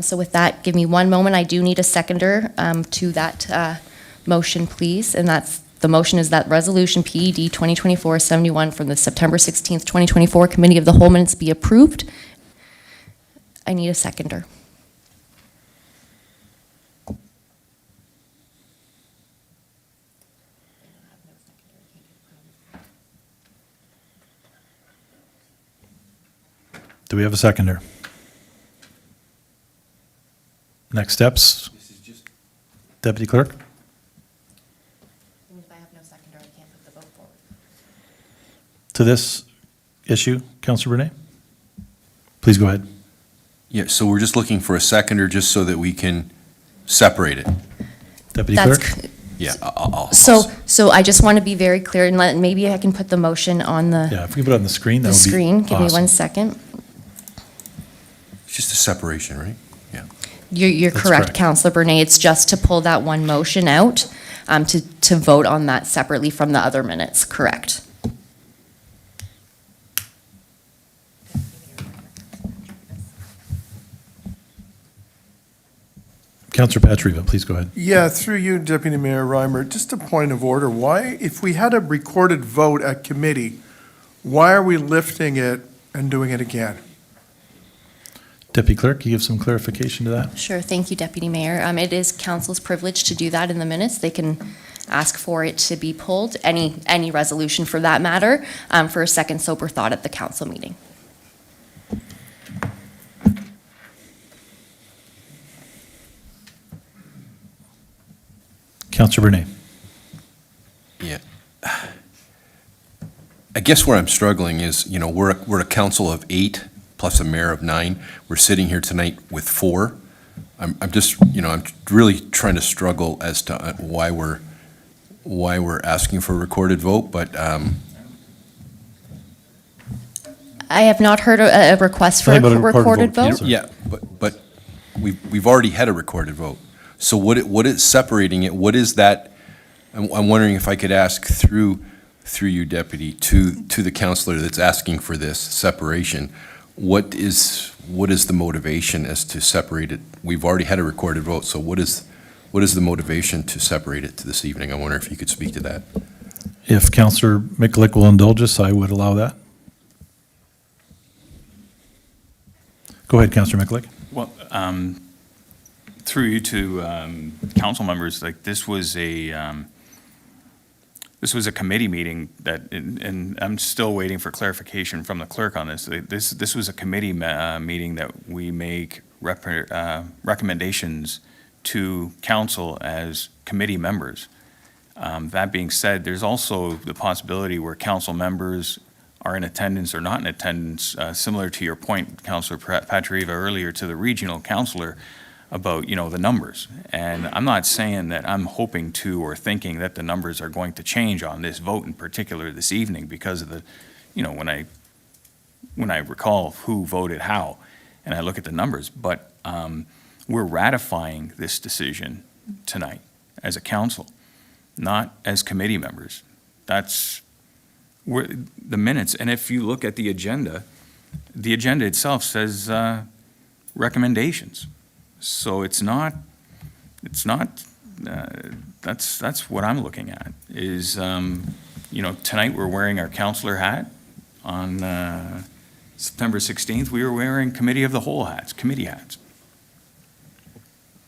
So with that, give me 1 moment. I do need a seconder to that motion, please, and the motion is that Resolution PED 2024-71 from the September 16th, 2024 Committee of the Whole minutes be approved. I need a seconder. Do we have a seconder? Next steps? Deputy Clerk? If I have no seconder, I can't put the vote forward. To this issue, Councillor Brunet? Please go ahead. Yeah, so we're just looking for a seconder just so that we can separate it. Deputy That's, Clerk? Yeah, I'll. so I just want to be very clear, and maybe I can put the motion on the Yeah, if we put it on the screen, that the would be screen. Give me awesome. 1 second. It's just a separation, right? You're That's correct, correct. Councillor Bernay. It's just to pull that one motion out, to vote on that separately from the other minutes, correct? Councillor Patriva, please go ahead. Yeah, through you, Deputy Mayor Reimer, just a point of order. Why, if we had a recorded vote at committee, why are we lifting it and doing it again? Deputy Clerk, can you give some clarification to that? Sure, thank you, Deputy Mayor. It is council's privilege to do that in the minutes. They can ask for it to be pulled, any resolution for that matter, for a second sober thought at the council meeting. Councillor Bernay. Yeah. I guess where I'm struggling is, we're a council of 8 plus a mayor of 9. We're sitting here tonight with 4. I'm just, I'm really trying to struggle as to why we're asking for a recorded vote, but I have not heard a request for a Talking about a recorded recorded vote. vote, yeah, but we've already had a recorded vote. So what is separating it? What is that? I'm wondering if I could ask through you, Deputy, to the counselor that's asking for this separation. What is the motivation as to separate it? We've already had a recorded vote, so what is the motivation to separate it to this evening? I wonder if you could speak to that. If Councillor Mikulik will indulge us, I would allow that. Go ahead, Councillor Mikulik. Well, through you to council members, like this was a committee meeting that, and I'm still waiting for clarification from the clerk on this. This was a committee meeting that we make recommendations to council as committee members. That being said, there's also the possibility where council members are in attendance or not in attendance, similar to your point, Councillor Patriva, earlier to the regional councillor about, the numbers. And I'm not saying that I'm hoping to or thinking that the numbers are going to change on this vote in particular this evening because of the, when I recall who voted how and I look at the numbers, but we're ratifying this decision tonight as a council, not as committee members. That's where the minutes, and if you look at the agenda itself says recommendations. So it's not, that's what I'm looking at, is, tonight we're wearing our counselor hat. On September 16th, we were wearing committee of the whole hats, committee hats.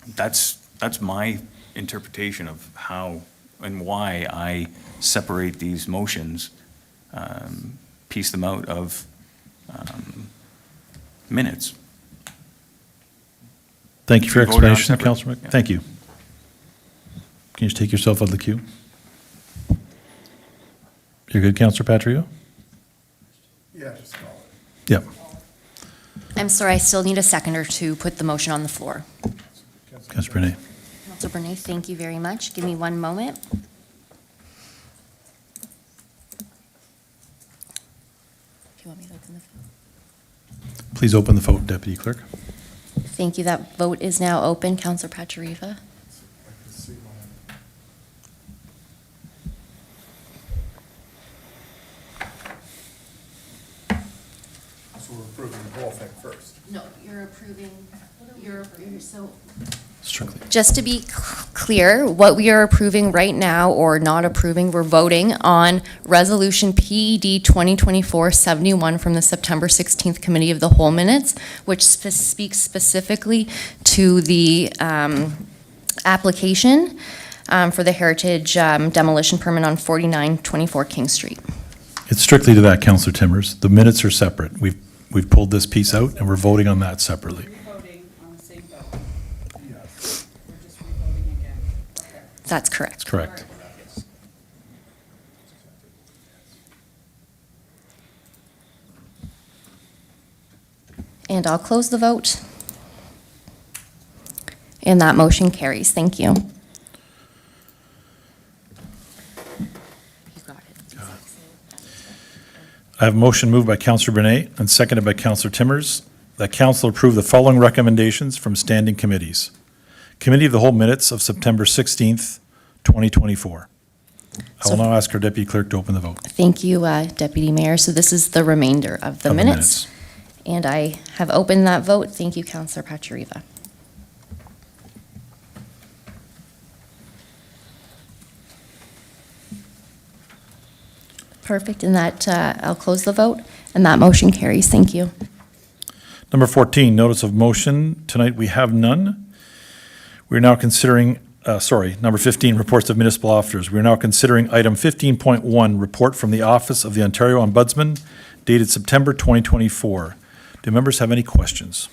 That's my interpretation of how and why I separate these motions, piece them out of minutes. Thank you for your Vote on explanation, separate. Councillor Mikulik. Yeah. Thank you. Can you just take yourself out of the queue? You're good, Councillor Patriot? Yeah, just call it. Yep. I'm sorry, I still need a seconder to put the motion on the floor. Councillor Bernay. Councilor Bernay, thank you very much. Give me 1 moment. If you want me to open the vote. Please open the vote, Deputy Clerk. Thank you. That vote is now open. Councilor Pachariva. So we're approving the whole thing first. No, you're approving, so. Strictly. Just to be clear, what we are approving right now or not approving, we're voting on Resolution PED 2024-71 from the September 16th Committee of the Whole Minutes, which speaks specifically to the application for the heritage demolition permit on 4924 King Street. It's strictly to that, Councillor Timmers. The minutes are separate. We've pulled this piece out, and we're voting on that separately. Voting on the same vote. We're just revoting again. Okay. That's correct. Correct. And I'll close the vote. And that motion carries. Thank you. I have a motion moved by Councillor Bernay and seconded by Councillor Timmers that council approve the following recommendations from standing committees. Committee of the Whole minutes of September 16th, 2024. I will now ask our deputy clerk to open the vote. Thank you, Deputy Mayor. So this is the remainder of the minutes. And I have opened that vote. Thank you, Councillor Pachariva. Perfect, and that, I'll close the vote, and that motion carries. Thank you. Number 14, notice of motion. Tonight, we have none. We're now considering, number 15, reports of municipal officers. We're now considering item 15.1, report from the Office of the Ontario Ombudsman dated September 2024. Do members have any questions?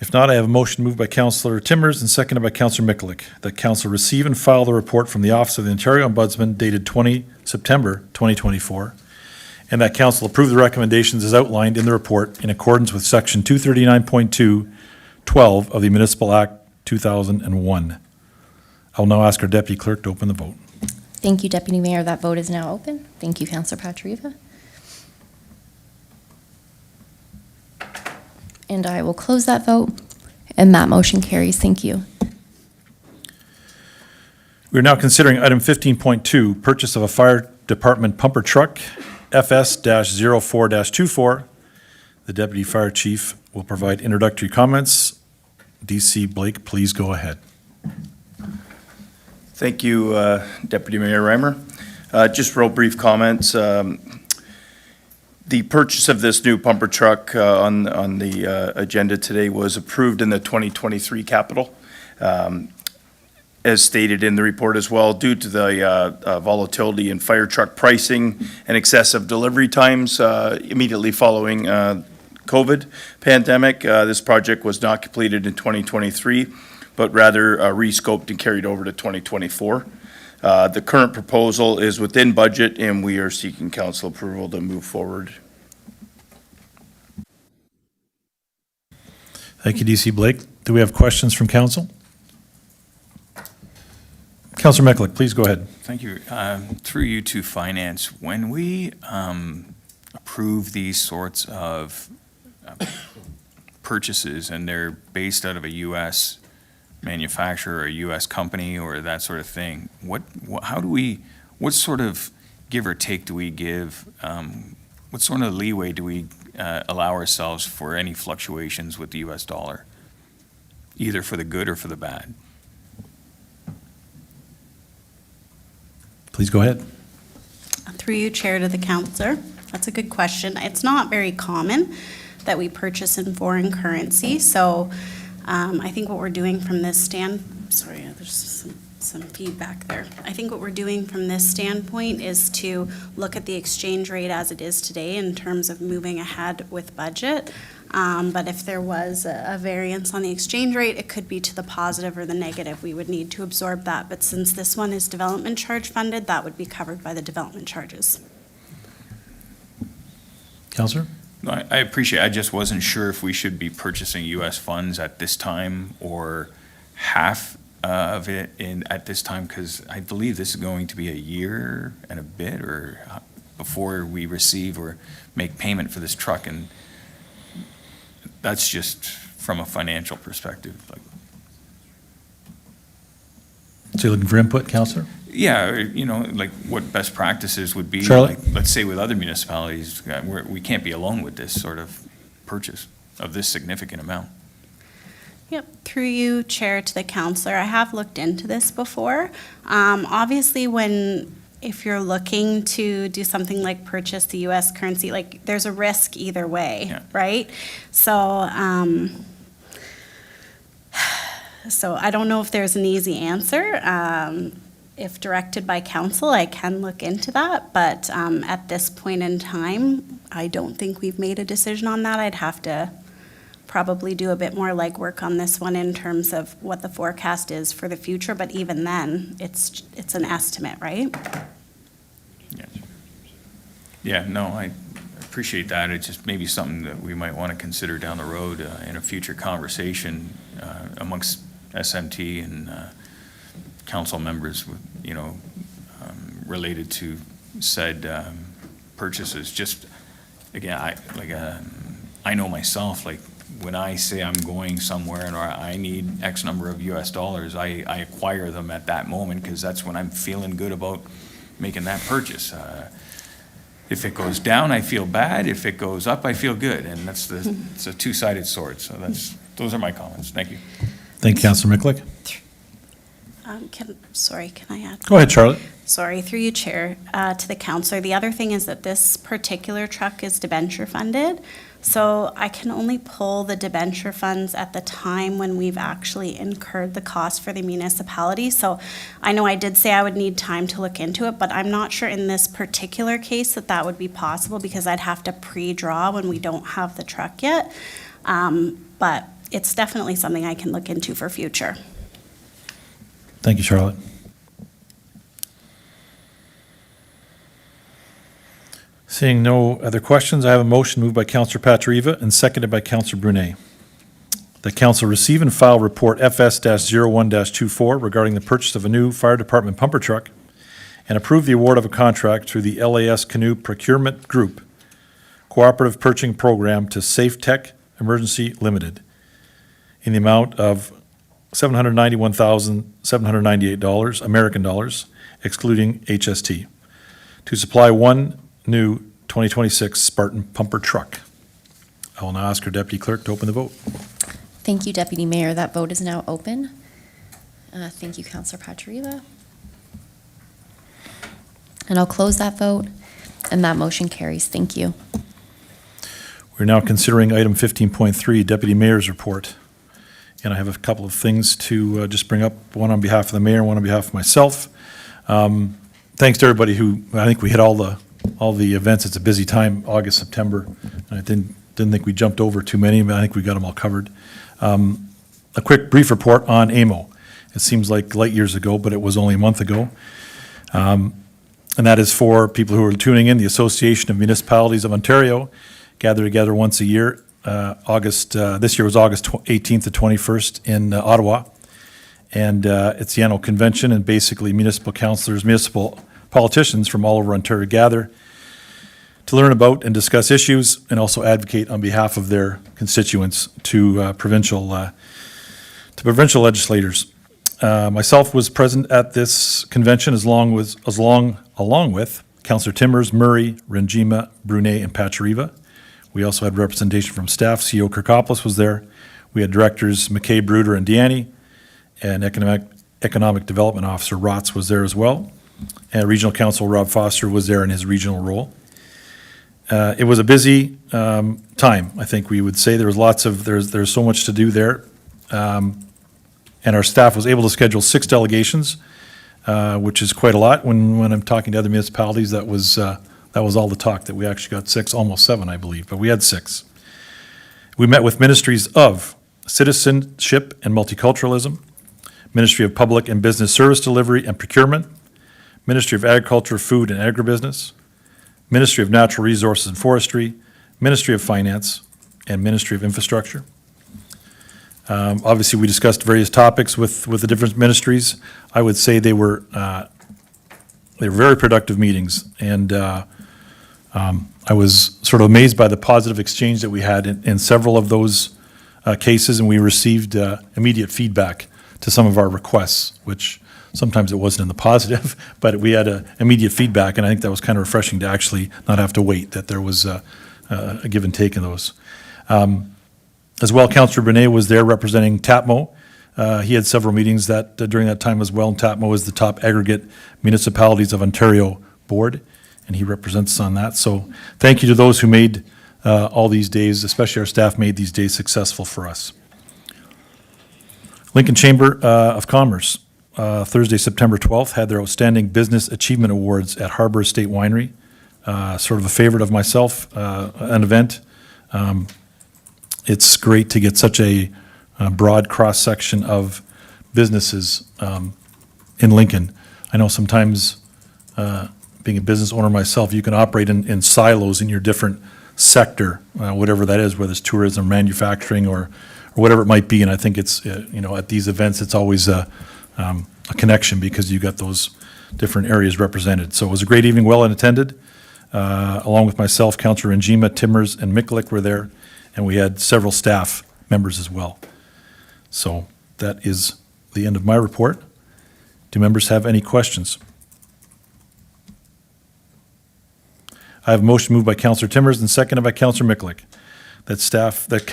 If not, I have a motion moved by Councillor Timmers and seconded by Councillor Mikulik that council receive and file the report from the Office of the Ontario Ombudsman dated September 2024, and that council approve the recommendations as outlined in the report in accordance with Section 239.2.12 of the Municipal Act 2001. I will now ask our deputy clerk to open the vote. Thank you, Deputy Mayor. That vote is now open. Thank you, Councillor Pachariva. And I will close that vote, and that motion carries. Thank you. We are now considering item 15.2, purchase of a fire department pumper truck, FS-04-24. The deputy fire chief will provide introductory comments. DC Blake, please go ahead. Thank you, Deputy Mayor Reimer. Just real brief comments. The purchase of this new pumper truck on the agenda today was approved in the 2023 capital, as stated in the report as well, due to the volatility in fire truck pricing and excessive delivery times immediately following COVID pandemic. This project was not completed in 2023, but rather rescoped and carried over to 2024. The current proposal is within budget, and we are seeking council approval to move forward. Thank you, DC Blake. Do we have questions from council? Councillor Mikulik, please go ahead. Thank you. Through you to finance, when we approve these sorts of purchases and they're based out of a U.S. manufacturer or a U.S. company or that sort of thing, what sort of give or take do we give? What sort of leeway do we allow ourselves for any fluctuations with the U.S. dollar, either for the good or for the bad? Please go ahead. Through you, Chair, to the councillor. That's a good question. It's not very common that we purchase in foreign currency, so I think what we're doing from this there's some feedback there. I think what we're doing from this standpoint is to look at the exchange rate as it is today in terms of moving ahead with budget. But if there was a variance on the exchange rate, it could be to the positive or the negative. We would need to absorb that. But since this one is development charge funded, that would be covered by the development charges. Councillor? No, I appreciate it. I just wasn't sure if we should be purchasing U.S. funds at this time or half of it at this time, because I believe this is going to be a year and a bit or before we receive or make payment for this truck, and that's just from a financial perspective. So you're looking for input, Councillor? Yeah, like what best practices would be. Charlotte? Like, let's say with other municipalities, we can't be alone with this sort of purchase of this significant amount. Yep, through you, Chair, to the councillor. I have looked into this before. Obviously, if you're looking to do something like purchase the U.S. currency, like there's a risk either way, Yeah. right? So, so I don't know if there's an easy answer. If directed by council, I can look into that, but at this point in time, I don't think we've made a decision on that. I'd have to probably do a bit more legwork on this one in terms of what the forecast is for the future, but even then, it's an estimate, right? Yes. Yeah, no, I appreciate that. It's just maybe something that we might want to consider down the road in a future conversation amongst SMT and council members, related to said purchases. Just, again, I know myself, like, when I say I'm going somewhere and or I need X number of US dollars, I acquire them at that moment because that's when I'm feeling good about making that purchase. If it goes down, I feel bad. If it goes up, I feel good. And it's a two-sided sword. So those are my comments. Thank you. Thank you, Councillor Mikulak. Can I add? Go ahead, Charlotte. Sorry, through you, Chair, to the councillor. The other thing is that this particular truck is debenture funded, so I can only pull the debenture funds at the time when we've actually incurred the cost for the municipality. So I know I did say I would need time to look into it, but I'm not sure in this particular case that would be possible because I'd have to pre-draw when we don't have the truck yet. But it's definitely something I can look into for future. Thank you, Charlotte. Seeing no other questions, I have a motion moved by Councillor Patriva and seconded by Councillor Brunet. The council receive and file report FS-01-24 regarding the purchase of a new fire department pumper truck and approve the award of a contract through the LAS Canoe Procurement Group Cooperative Purchasing Program to Safe Tech Emergency Limited in the amount of $791,798 American dollars, excluding HST, to supply one new 2026 Spartan pumper truck. I will now ask our deputy clerk to open the vote. Thank you, Deputy Mayor. That vote is now open. Thank you, Councillor Patriva. And I'll close that vote, and that motion carries. Thank you. We're now considering item 15.3, Deputy Mayor's report. And I have a couple of things to just bring up, one on behalf of the mayor, one on behalf of myself. Thanks to everybody who, I think we hit all the events. It's a busy time, August, September. And I didn't think we jumped over too many, but I think we got them all covered. A quick brief report on AMO. It seems like light years ago, but it was only a month ago. And that is for people who are tuning in, the Association of Municipalities of Ontario gather together once a year. This year was August 18th to 21st in Ottawa. And it's the annual convention, and basically municipal councillors, municipal politicians from all over Ontario gather to learn about and discuss issues and also advocate on behalf of their constituents to provincial legislators. Myself was present at this convention along with Councillor Timmers, Murray, Renjima, Brunet, and Patriva. We also had representation from staff. CEO Kirkopoulos was there. We had directors McKay, Bruder, and Deanny, and Economic Development Officer Rotz was there as well. And Regional Council Rob Foster was there in his regional role. It was a busy time, I think we would say. There was there's so much to do there. And our staff was able to schedule 6 delegations, which is quite a lot. When I'm talking to other municipalities, that was all the talk, that we actually got 6, almost 7, I believe, but we had 6. We met with ministries of citizenship and multiculturalism, Ministry of Public and Business Service Delivery and Procurement, Ministry of Agriculture, Food and Agribusiness, Ministry of Natural Resources and Forestry, Ministry of Finance, and Ministry of Infrastructure. Obviously, we discussed various topics with the different ministries. I would say they were very productive meetings, and I was sort of amazed by the positive exchange that we had in several of those cases, and we received immediate feedback to some of our requests, which sometimes it wasn't in the positive, but we had immediate feedback, and I think that was kind of refreshing to actually not have to wait, that there was a give and take in those. As well, Councillor Brunet was there representing TAPMO. He had several meetings during that time as well, and TAPMO is the top aggregate municipalities of Ontario board, and he represents us on that. So thank you to those who made all these days, especially our staff, made these days successful for us. Lincoln Chamber of Commerce, Thursday, September 12th, had their Outstanding Business Achievement Awards at Harbor Estate Winery. Sort of a favorite of myself, an event. It's great to get such a broad cross-section of businesses in Lincoln. I know sometimes, being a business owner myself, you can operate in silos in your different sector, whatever that is, whether it's tourism, manufacturing, or whatever it might be. And I think it's, at these events, it's always a connection because you got those different areas represented. So it was a great evening, well attended. Along with myself, Councillor Njima, Timmers, and Mikalik were there, and we had several staff members as well. So that is the end of my report. Do members have any questions? I have a motion moved by Councillor Timmers and seconded by Councillor Mikalik that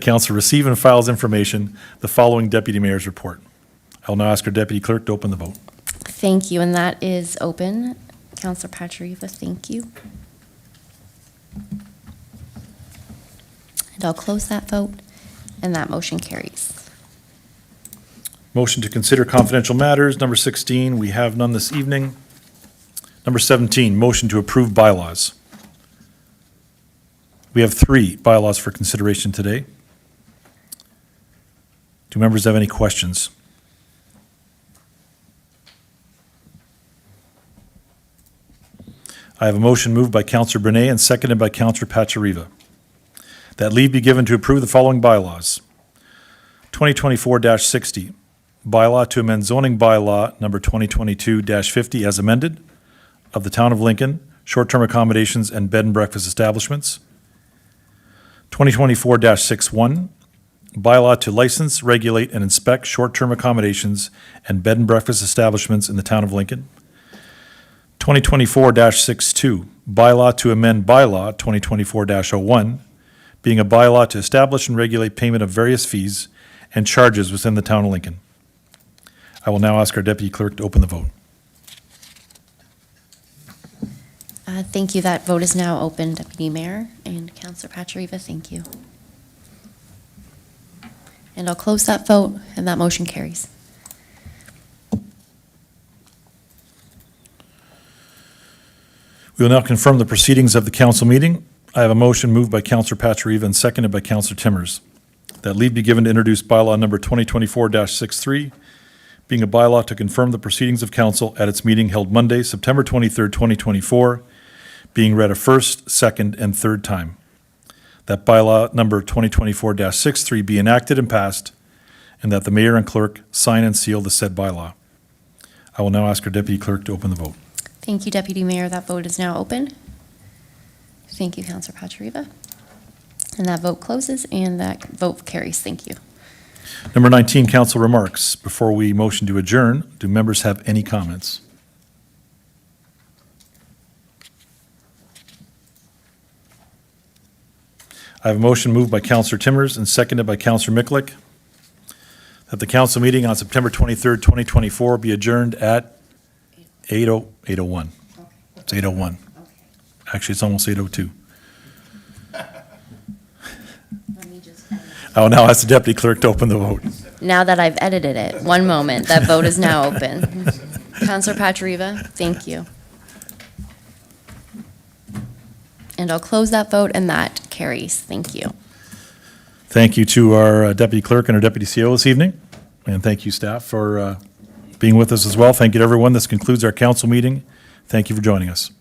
council receive and files information the following deputy mayor's report. I will now ask our deputy clerk to open the vote. Thank you, and that is open. Councillor Patriva, thank you. And I'll close that vote, and that motion carries. Motion to consider confidential matters, number 16, we have none this evening. Number 17, motion to approve bylaws. We have 3 bylaws for consideration today. Do members have any questions? I have a motion moved by Councillor Brunei and seconded by Councillor Pachariva that leave be given to approve the following bylaws. 2024-60, bylaw to amend zoning bylaw number 2022-50 as amended of the Town of Lincoln, short-term accommodations and bed and breakfast establishments. 2024-61, bylaw to license, regulate, and inspect short-term accommodations and bed and breakfast establishments in the Town of Lincoln. 2024-62, bylaw to amend bylaw 2024-01, being a bylaw to establish and regulate payment of various fees and charges within the Town of Lincoln. I will now ask our deputy clerk to open the vote. Thank you. That vote is now open, Deputy Mayor and Councillor Pachariva. Thank you. And I'll close that vote, and that motion carries. We will now confirm the proceedings of the council meeting. I have a motion moved by Councillor Pachariva and seconded by Councillor Timmers that leave be given to introduce bylaw number 2024-63, being a bylaw to confirm the proceedings of council at its meeting held Monday, September 23rd, 2024, being read a first, second, and third time. That bylaw number 2024-63 be enacted and passed, and that the mayor and clerk sign and seal the said bylaw. I will now ask our deputy clerk to open the vote. Thank you, Deputy Mayor. That vote is now open. Thank you, Councillor Pachariva. And that vote closes, and that vote carries. Thank you. Number 19, council remarks. Before we motion to adjourn, do members have any comments? I have a motion moved by Councillor Timmers and seconded by Councillor Mikalik that the council meeting on September 23rd, 2024 be adjourned at 8:01. It's 8:01. Actually, it's almost 8:02. I will now ask the deputy clerk to open the vote. Now that I've edited it, one moment, that vote is now open. Councillor Pachariva, thank you. And I'll close that vote, and that carries. Thank you. Thank you to our deputy clerk and our deputy CO this evening, and thank you, staff, for being with us as well. Thank you to everyone. This concludes our council meeting. Thank you for joining us.